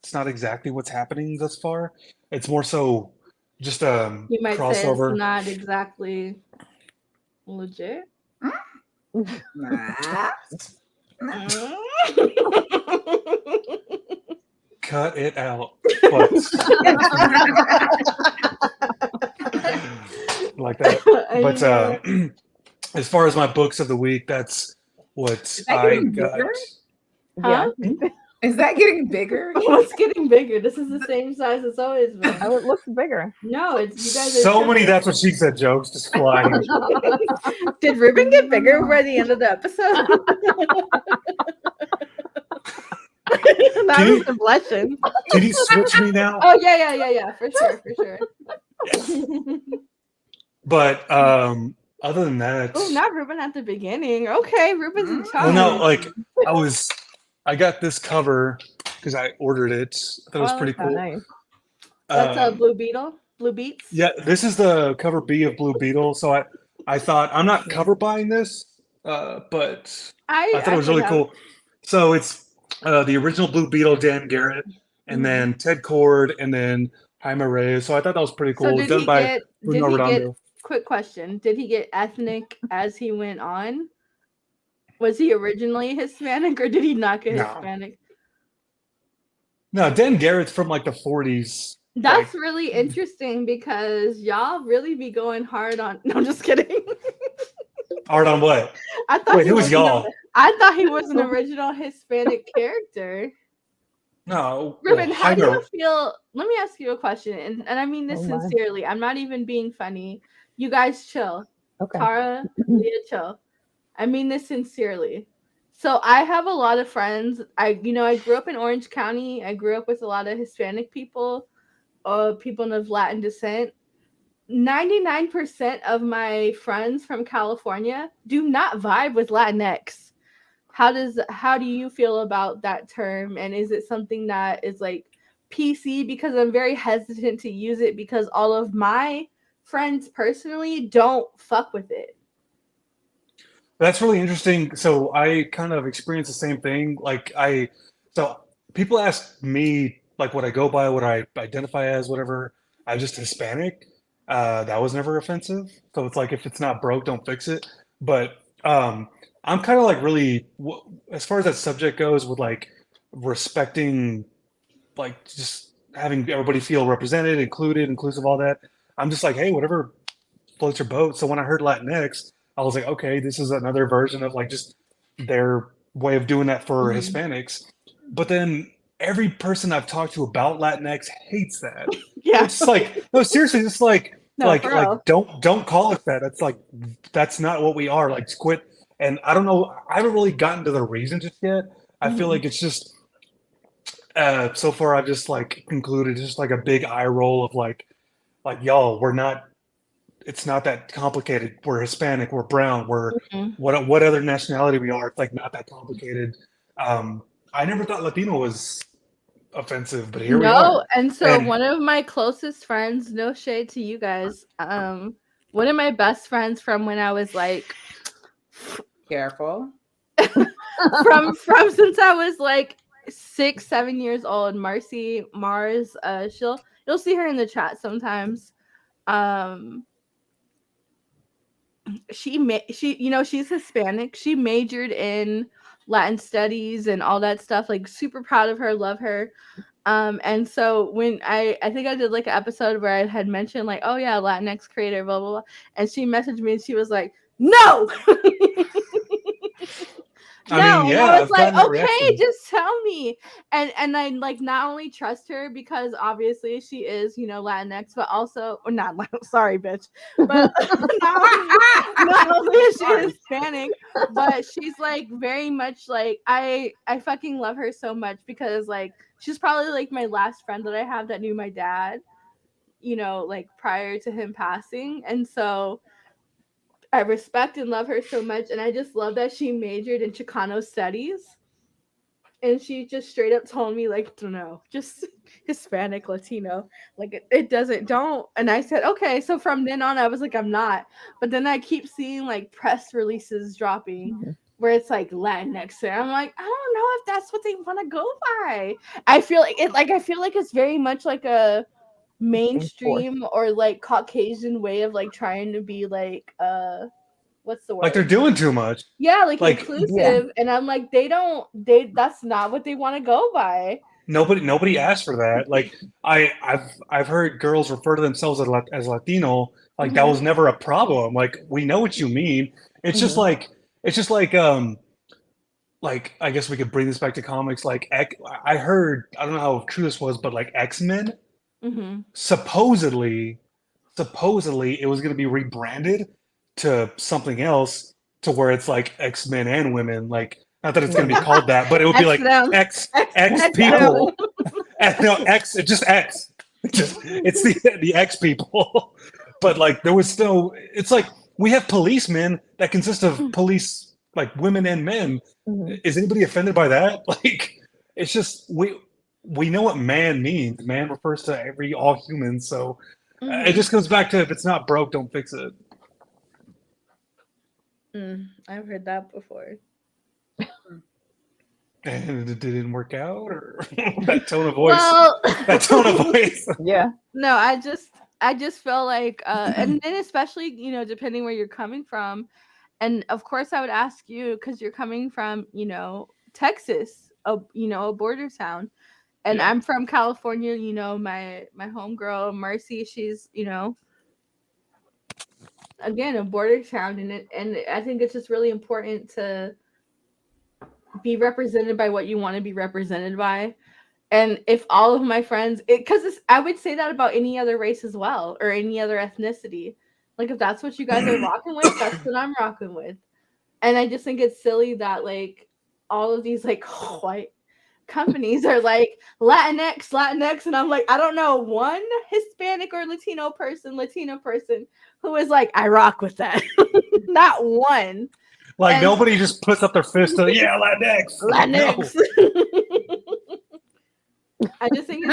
it's not exactly what's happening thus far. It's more so just a you might crossover. Say it's not exactly legit. Cut it out. like that. But as far as my books of the week, that's what I got. Huh? Is that getting bigger? What's getting bigger? This is the same size it's always been. Oh, it looks bigger. No, it's you guys. So many "that's what she said" jokes just flying. Did Ruben get bigger by the end of the episode? That was the blushing. Did he switch me now? Oh yeah, for sure. But other than that, Oh, not Ruben at the beginning. Okay, Ruben's in charge. well, no, like I got this cover because I ordered it. I thought it was pretty cool. Nice. That's a Blue Beetle. Blue Beats. Yeah, this is the cover B of Blue Beetle. So I thought I'm not cover buying this, but I thought it was really cool. So it's the original Blue Beetle, Dan Garrett, and then Ted Cord, and then Jaime Reyes. So I thought that was pretty cool. So Done by Bruno Redondo. Quick question: did he get ethnic as he went on? Was he originally Hispanic, or did he not get Hispanic? No, Dan Garrett's from like the 40s. That's really interesting because y'all really be going hard on. No, I'm just kidding. Hard on what? I thought Wait, who was y'all? I thought he was an original Hispanic character. No. Ruben, how do you feel? Let me ask you a question, and I mean this sincerely. I'm not even being funny. You guys chill. Okay. Tara, Leah, chill. I mean this sincerely. So I have a lot of friends. I grew up in Orange County. I grew up with a lot of Hispanic people, people of Latin descent. 99% of my friends from California do not vibe with Latinx. How do you feel about that term? And is it something that is like PC? Because I'm very hesitant to use it because all of my friends personally don't fuck with it. That's really interesting. So I kind of experienced the same thing. So people ask me like what I go by, what I identify as, whatever. I'm just Hispanic. That was never offensive. So it's like, if it's not broke, don't fix it. But I'm kind of like really, as far as that subject goes, with like respecting, like just having everybody feel represented, inclusive, all that. I'm just like, hey, whatever floats your boat. So when I heard Latinx, I was like, okay, this is another version of like just their way of doing that for Hispanics. But then every person I've talked to about Latinx hates that. Yeah. It's like, no, seriously, it's like, don't call it that. That's like, that's not what we are. Like, quit. And I don't know, I haven't really gotten to the reason just yet. I feel like it's just, so far I've just like concluded just like a big eye roll of like y'all, it's not that complicated. We're Hispanic, we're brown, we're what other nationality we are. It's like not that complicated. I never thought Latino was offensive, but here we are. And so one of my closest friends, no shade to you guys, one of my best friends from when I was like careful. from since I was like 6-7 years old, Mars, you'll see her in the chat sometimes. She's Hispanic. She majored in Latin studies and all that stuff. Like, super proud of her, love her. And so when I think I did like an episode where I had mentioned like, oh yeah, Latinx creator, blah blah blah, and she messaged me and she was like, no. I was like, okay, just tell me. And I like not only trust her because obviously she is, Latinx, but also, or not, sorry, bitch, but not only is she Hispanic, but she's like very much like, I fucking love her so much because like she's probably like my last friend that I have that knew my dad, like prior to him passing. And so I respect and love her so much, and I just love that she majored in Chicano studies, and she just straight up told me like, no, just Hispanic, Latino, like don't. And I said, okay. So from then on, I was like, I'm not. But then I keep seeing like press releases dropping where it's like Latinx, and I'm like, I don't know if that's what they want to go by. I feel like it's very much like a mainstream or like Caucasian way of like trying to be like what's the word, like they're doing too much, like inclusive. And I'm like, that's not what they want to go by. Nobody asked for that. Like I've heard girls refer to themselves as Latino Like that was never a problem. Like we know what you mean. It's just like I guess we could bring this back to comics. Like I heard, I don't know how true this was, but like X-Men, supposedly it was going to be rebranded to something else, to where it's like X-Men and women. Like, not that it's going to be called that, but it would be like X people. No, X, it's just X. It's the X people. But like there was still, it's like we have policemen that consist of police, like women and men. Is anybody offended by that? Like, it's just we know what man means. Man refers to all humans. So it just comes back to, if it's not broke, don't fix it. I've heard that before. And it didn't work out, or that tone of voice. Well, that tone of voice. Yeah. No, I just feel like, and then especially, you know, depending where you're coming from, and of course I would ask you, because you're coming from, you know, Texas, a border town, and I'm from California. You know, my homegirl Mercy, she's, you know, again, a border town, and I think it's just really important to be represented by what you want to be represented by. And if all of my friends, because I would say that about any other race as well, or any other ethnicity. Like, if that's what you guys are rocking with, that's what I'm rocking with. And I just think it's silly that, like, all of these, like, white companies are like Latinx, and I'm like, I don't know one Hispanic or Latino person who is like, I rock with that. Not one. Like, nobody just puts up their fist to, yeah, Latinx. Latinx. No. I just think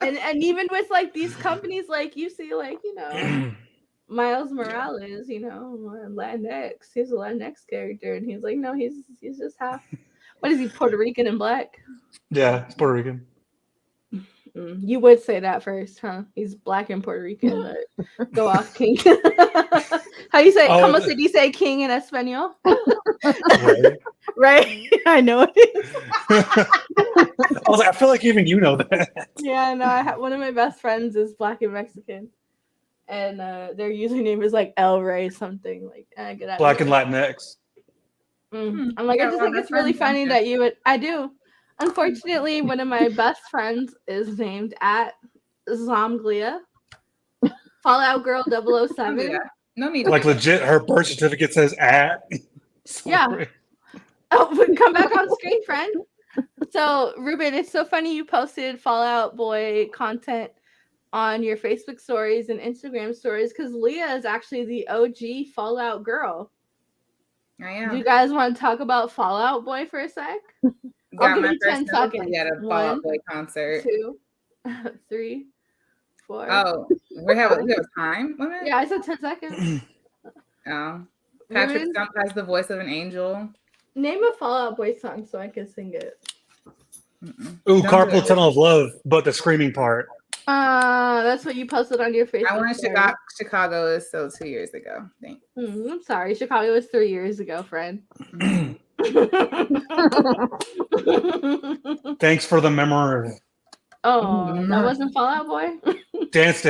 and even with like these companies, like you see, like, you know, Miles Morales, you know, Latinx. He's a Latinx character, and he's like, no, he's just half. What is he, Puerto Rican and black? Yeah, he's Puerto Rican. You would say that first, huh? He's black and Puerto Rican, but go off, King. How you say? ¿Cómo se dice king in español? Right? I know it is. I was like, I feel like even you know that. Yeah, no. One of my best friends is black and Mexican, and their username is like El Rey something. Like, get out. Black and Latinx. I'm like, I just think it's really funny that you would. I do. Unfortunately, one of my best friends is named at 𝐬𝐭𝐚𝐲. Fallout Girl 007. Yeah. No need. Like, legit, her birth certificate says at. Yeah. Oh, come back on screen, friend. So, Ruben, it's so funny you posted Fallout Boy content on your Facebook stories and Instagram stories, because Leah is actually the OG Fallout Girl. I am. Do you guys want to talk about Fallout Boy for a sec? Got my first 10 seconds. At a Fallout Boy concert. 2, 3, 4. Oh, we have time limit? Yeah, I said 10 seconds. Oh. Patrick Stump has the voice of an angel. Name a Fallout Boy song so I can sing it. Ooh, Carpool Tunnel of Love, but the screaming part. That's what you posted on your Facebook. I want Chicago is so 2 years ago. Thanks. I'm sorry. Chicago was 3 years ago, friend. Thanks for the memory. Oh, that wasn't Fallout Boy? Dance.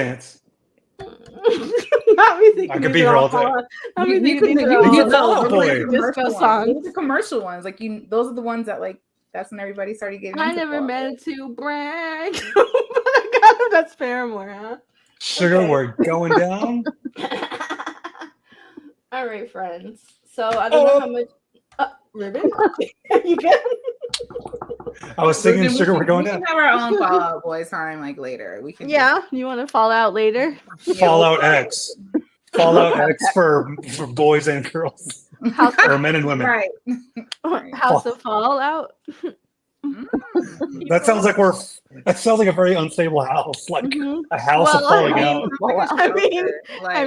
Not me thinking. I could be here all day. You could Fallout Boy. Disco songs. The commercial ones, like those are the ones that like. That's when everybody started getting. I never meant to brag, but I got him. That's Paramore, huh? Sugar, okay. We're going down. All right, friends. So I don't know how much. Ruben, you good? I was singing Sugar, we're going down. We can have our own Fallout Boy time, like later. We can. Yeah, you want to fall out later? Fallout X. Fallout X for boys and girls. Or men and women. Right. House of Fallout. That sounds like a very unstable house, like a house of falling out. I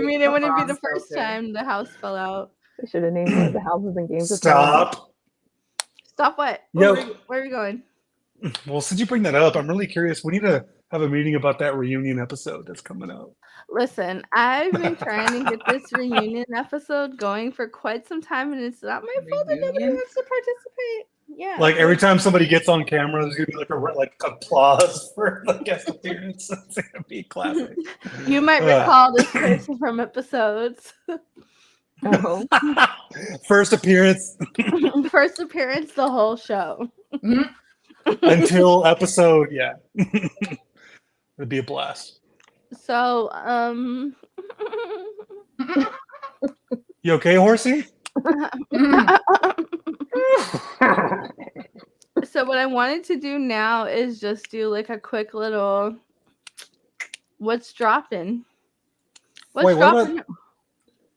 mean, it wouldn't be the first time the house fell out. They should have named one of the houses and games. Stop what? Where are we going? Well, since you bring that up, I'm really curious. We need to have a meeting about that reunion episode that's coming out. Listen, I've been trying to get this reunion episode going for quite some time, and it's not my fault that nobody wants to participate. Yeah. Like every time somebody gets on camera, there's gonna be like applause for the guest appearance. It's gonna be classic. You might recall this person from episodes. Oh. First appearance First appearance, the whole show. until episode, yeah. It'd be a blast. So, You okay, horsey? so what I wanted to do now is just do like a quick little what's dropping. What's Wait, dropping?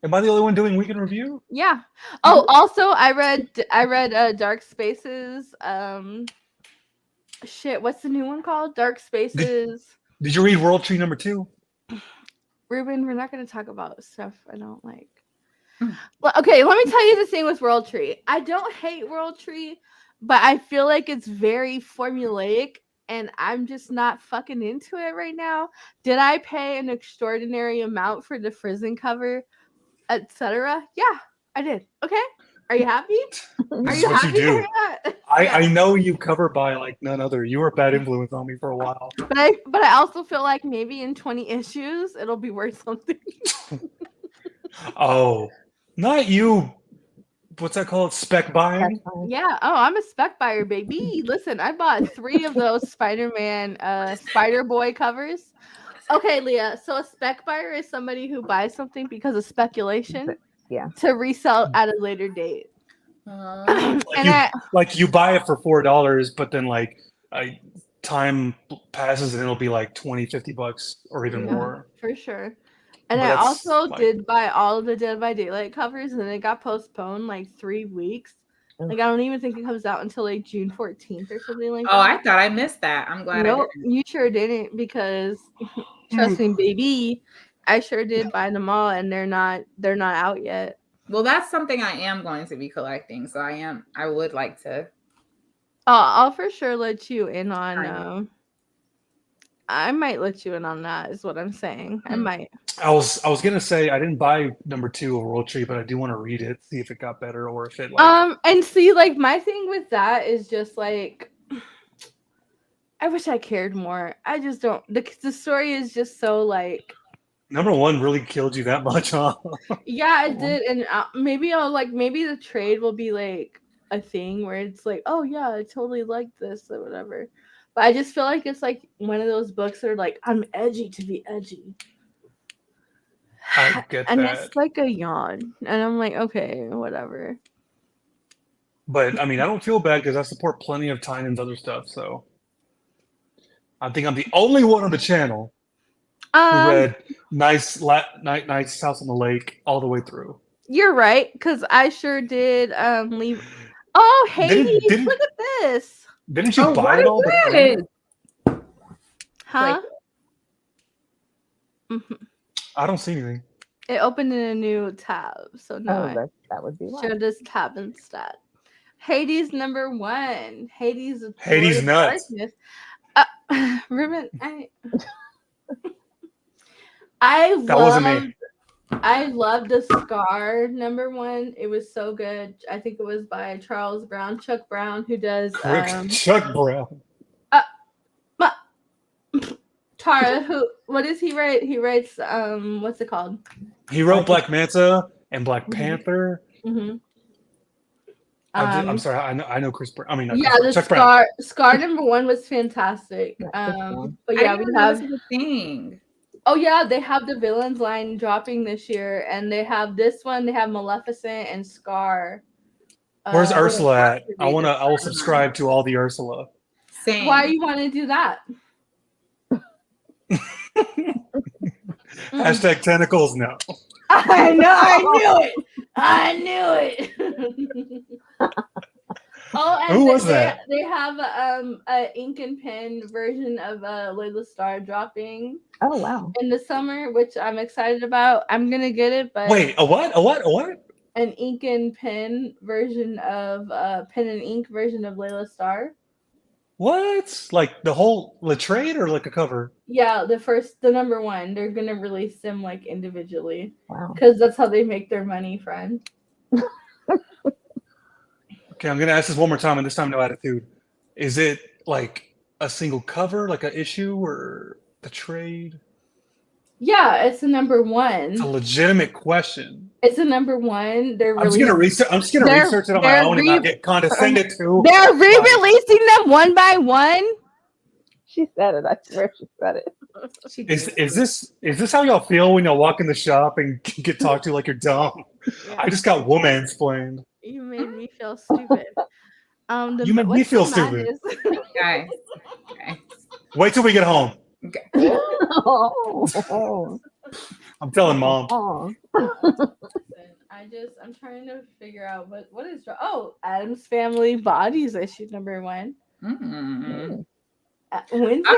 Am I the only one doing weekend review? Yeah. Oh, also I read Dark Spaces. Shit, what's the new one called? Dark Spaces. Did you read World Tree number 2? Ruben, we're not going to talk about stuff I don't like. Well, okay, let me tell you the thing with World Tree. I don't hate World Tree, but I feel like it's very formulaic, and I'm just not fucking into it right now. Did I pay an extraordinary amount for the Frizen cover, etc.? Yeah, I did. Okay, are you happy? This is what you do. I know you cover by like none other. You were a bad influence on me for a while. But I also feel like maybe in 20 issues it'll be worth something. Oh, not you. What's that called? Spec buying? Yeah. Oh, I'm a spec buyer, baby. Listen, I bought 3 of those Spider-Man, Spider-Boy covers. Okay, Leah. So a spec buyer is somebody who buys something because of speculation. Yeah. To resell at a later date. Like you buy it for $4, but then like time passes and it'll be like $20-$50 or even more. For sure. And But I also like, did buy all of the Dead by Daylight covers, and it got postponed like 3 weeks. Like I don't even think it comes out until like June 14th or something like that. Oh, I thought I missed that. I'm glad. Nope, you sure didn't, because trust me, baby, I sure did buy them all, and they're not out yet. Well, that's something I am going to be collecting, so I would like to. I'll for sure let you in on. I might let you in on that. Is what I'm saying. I might. I was gonna say I didn't buy number 2 of World Tree, but I do want to read it, see if it got better or if it like. And see, like my thing with that is just like, I wish I cared more. I just don't. The story is just so like. Number 1 really killed you that much, huh? Yeah, it did, and maybe the trade will be like a thing where it's like, oh yeah, I totally like this or whatever. But I just feel like it's like one of those books that are like, I'm edgy to be edgy. I get and that. It's like a yawn, and I'm like, okay, whatever. But I mean, I don't feel bad because I support plenty of Tynan's other stuff, so I think I'm the only one on the channel who read Nice House on the Lake all the way through. You're right, because I sure did leave. Oh, Hades, look at this. Didn't you buy it all? Huh? I don't see anything. It opened in a new tab, so now that would be show this tab instead. Hades number 1. Hades nuts. Ruben, I love the Scar number 1. It was so good. I think it was by Chuck Brown, who does Chuck Brown. Tara, what does he write? He writes what's it called? He wrote Black Manta and Black Panther. Mm-hmm. I'm sorry, I know Chris Brown. I mean, Chuck Brown. Scar number 1 was fantastic. But yeah, we have the thing. Oh yeah, they have the villains line dropping this year, and they have this one. They have Maleficent and Scar. Where's Ursula at? I will subscribe to all the Ursula. Same. Why do you want to do that? Hashtag tentacles, no. I know. I knew it. Oh, and who was that? They have a ink and pen version of Layla Starr dropping. Oh wow! In the summer, which I'm excited about. I'm gonna get it, but wait, a what? An ink and pen version of pen and ink version of Layla Starr. What? Like the trade or like a cover? Yeah, the number 1. They're gonna release them like individually. Wow. Because that's how they make their money, friend. Okay, I'm gonna ask this one more time, and this time no attitude. Is it like a single cover, like an issue, or the trade? Yeah, it's a number one. It's a legitimate question. It's a number one. I'm just gonna research it on my own and not get condescended to. They're re-releasing them one by one. She said it. I swear she said it. Is this how y'all feel when y'all walk in the shop and get talked to like you're dumb? Yeah. I just got woman-explained. You made me feel stupid. You made me feel stupid. Guys. Wait till we get home. Okay. Oh. I'm telling mom. Oh. I'm trying to figure out what is Addams Family Bodies issue number one. Mm-hmm. Wednesday.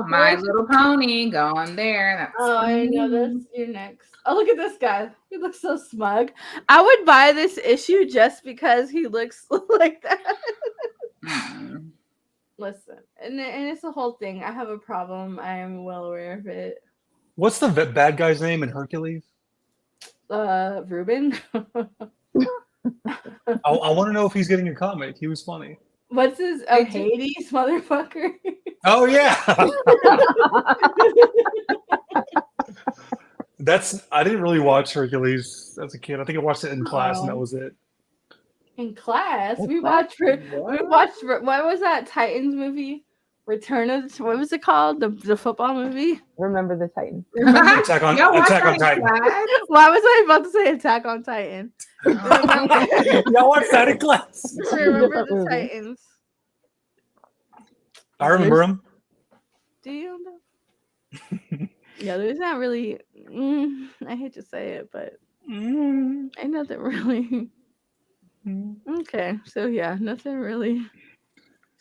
My Little Pony going there. I know that's your next. Oh, look at this guy. He looks so smug. I would buy this issue just because he looks like that. Mm. Listen, and it's the whole thing. I have a problem. I am well aware of it. What's the bad guy's name in Hercules? Ruben. I want to know if he's getting a comic. He was funny. What's his Hades motherfucker? Oh yeah. I didn't really watch Hercules as a kid. I think I watched it in class and that was it. In class, we watched what was that Titans movie? What was it called? The football movie? Remember the Titan. Attack on Titan. Why was I about to say Attack on Titan? Y'all watched that in class. Remember the Titans. I remember them. Do you know? Yeah, there's not really. I hate to say it, but ain't nothing really. Okay, so yeah, nothing really.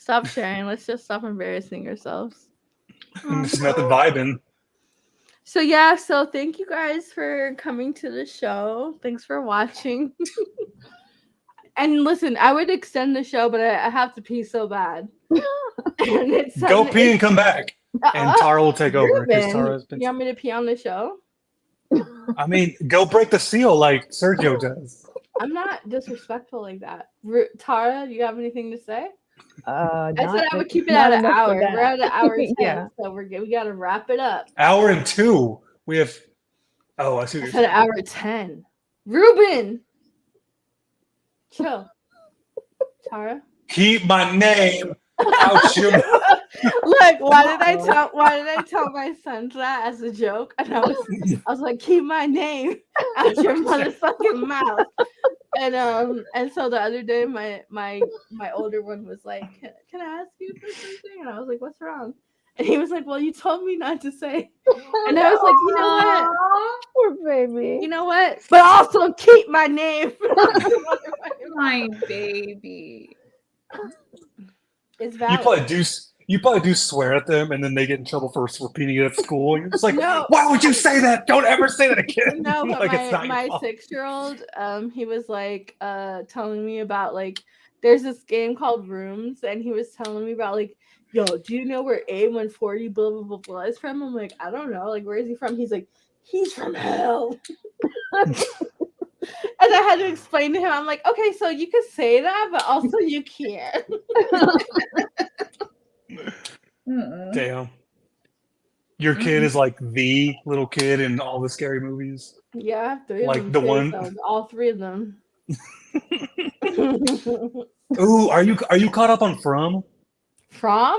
Stop sharing. Let's just stop embarrassing ourselves. It's nothing vibing. So yeah, so thank you guys for coming to the show. Thanks for watching. And listen, I would extend the show, but I have to pee so bad. Go pee and come back. And Tara will take over. You want me to pee on the show? I mean, go break the seal like Sergio does. I'm not disrespectful like that. Tara, do you have anything to say? I said I would keep it at an hour. We're at an hour 10, yeah. So we got to wrap it up. Hour and 2. We have. Oh, I see. I said an hour 10. Ruben, chill. Tara, keep my name out your. Look, why did I tell my sons that as a joke? And I was like, keep my name out your motherfucking mouth. And so the other day my older one was like, can I ask you for something? And I was like, what's wrong? And he was like, well, you told me not to say. And I was like, you know what? Poor baby. You know what? But also keep my name. My baby. It's valid. You probably do swear at them, and then they get in trouble for repeating it at school. And you're just like, no. Why would you say that? Don't ever say that again. No, but like, my 6-year-old, he was like telling me about like there's this game called Rooms, and he was telling me about like, yo, do you know where A140 blah blah blah blah is from? I'm like, I don't know. Like, where is he from? He's like, he's from hell. And I had to explain to him. I'm like, okay, so you can say that, but also you can't. Damn. Your kid is like the little kid in all the scary movies. Yeah, I have 3 like of them. The one, all 3 of them. Ooh, are you caught up on From? From?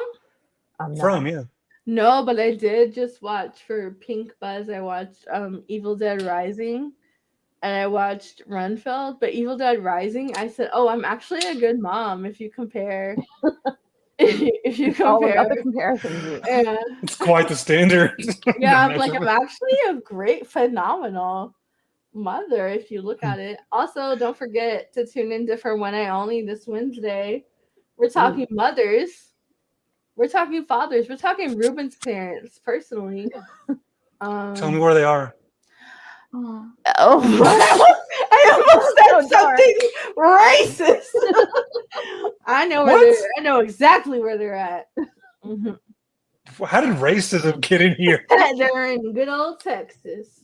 From, yeah. No, but I did just watch for Pink Buzz. I watched Evil Dead Rising, and I watched Renfield. But Evil Dead Rising, I said, "Oh, I'm actually a good mom." If you compare. If you compare the comparisons, yeah. It's quite the standard. Yeah, I'm actually a great, phenomenal mother if you look at it. Also, don't forget to tune in for When I Only this Wednesday. We're talking mothers. We're talking fathers. We're talking Ruben's parents personally. Tell me where they are. Oh, I almost said something racist. I know exactly where they're at. Mm-hmm. How did racism get in here? They're in good old Texas.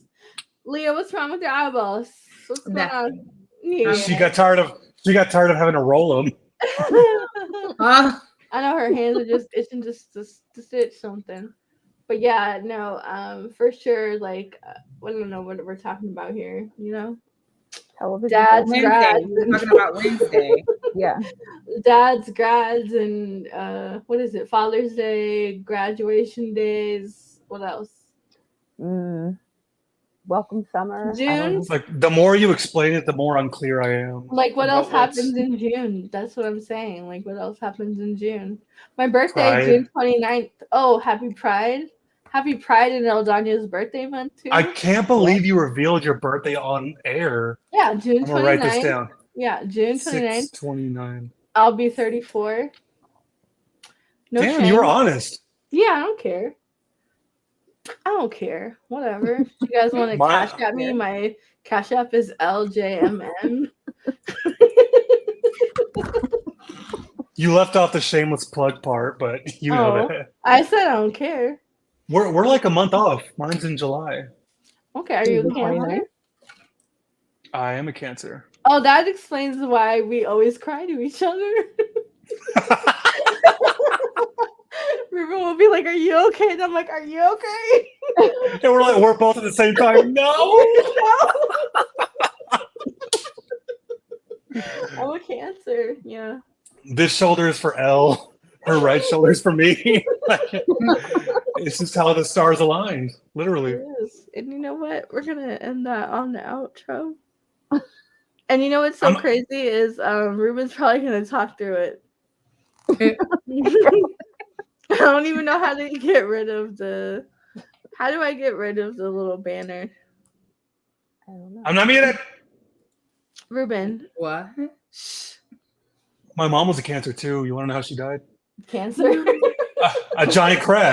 Leah, what's wrong with your eyeballs? What's going on? Yeah. She got tired of having to roll them. Ah, I know her hands are just itching just to stitch something. But yeah, no, for sure, like, I don't know what we're talking about here, you know? Television. Dad's Wednesday. grads. We were talking about Wednesday. Yeah. Dad's grads and what is it? Father's Day, graduation days. What else? Welcome summer. June. Like the more you explain it, the more unclear I am. Like what else about what's- happens in June? That's what I'm saying. Like what else happens in June? My birthday, Pride. June 29th. Oh, happy Pride. Happy Pride in 𝐬𝐸𝐷𝐼a's birthday month too. I can't believe you revealed your birthday on air. Yeah, June 29th. I'm gonna write this down. Yeah, June 29th. 6/29. I'll be 34. No Damn, shame. you were honest. Yeah, I don't care. I don't care. Whatever. If you guys want to My- cash at me, my cash app is 𝐿JMN. You left off the shameless plug part, but you know Oh. that. I said I don't care. We're like a month off. Mine's in July. Okay, are you a June Cancer? 29th? I am a Cancer. Oh, that explains why we always cry to each other. Ruben will be like, "Are you okay?" And I'm like, "Are you okay?" And we're both at the same time. No. I'm a Cancer. Yeah. This shoulder is for Elle. Her right shoulder is for me. It's just how the stars aligned, literally. It is. And you know what? We're gonna end that on the outro. And you know what's so crazy is Ruben's probably gonna talk through it. I don't even know how to get rid of the. How do I get rid of the little banner? I don't know. I'm not muted. Ruben, What? My mom was a Cancer too. You want to know how she died? Cancer. A giant crab.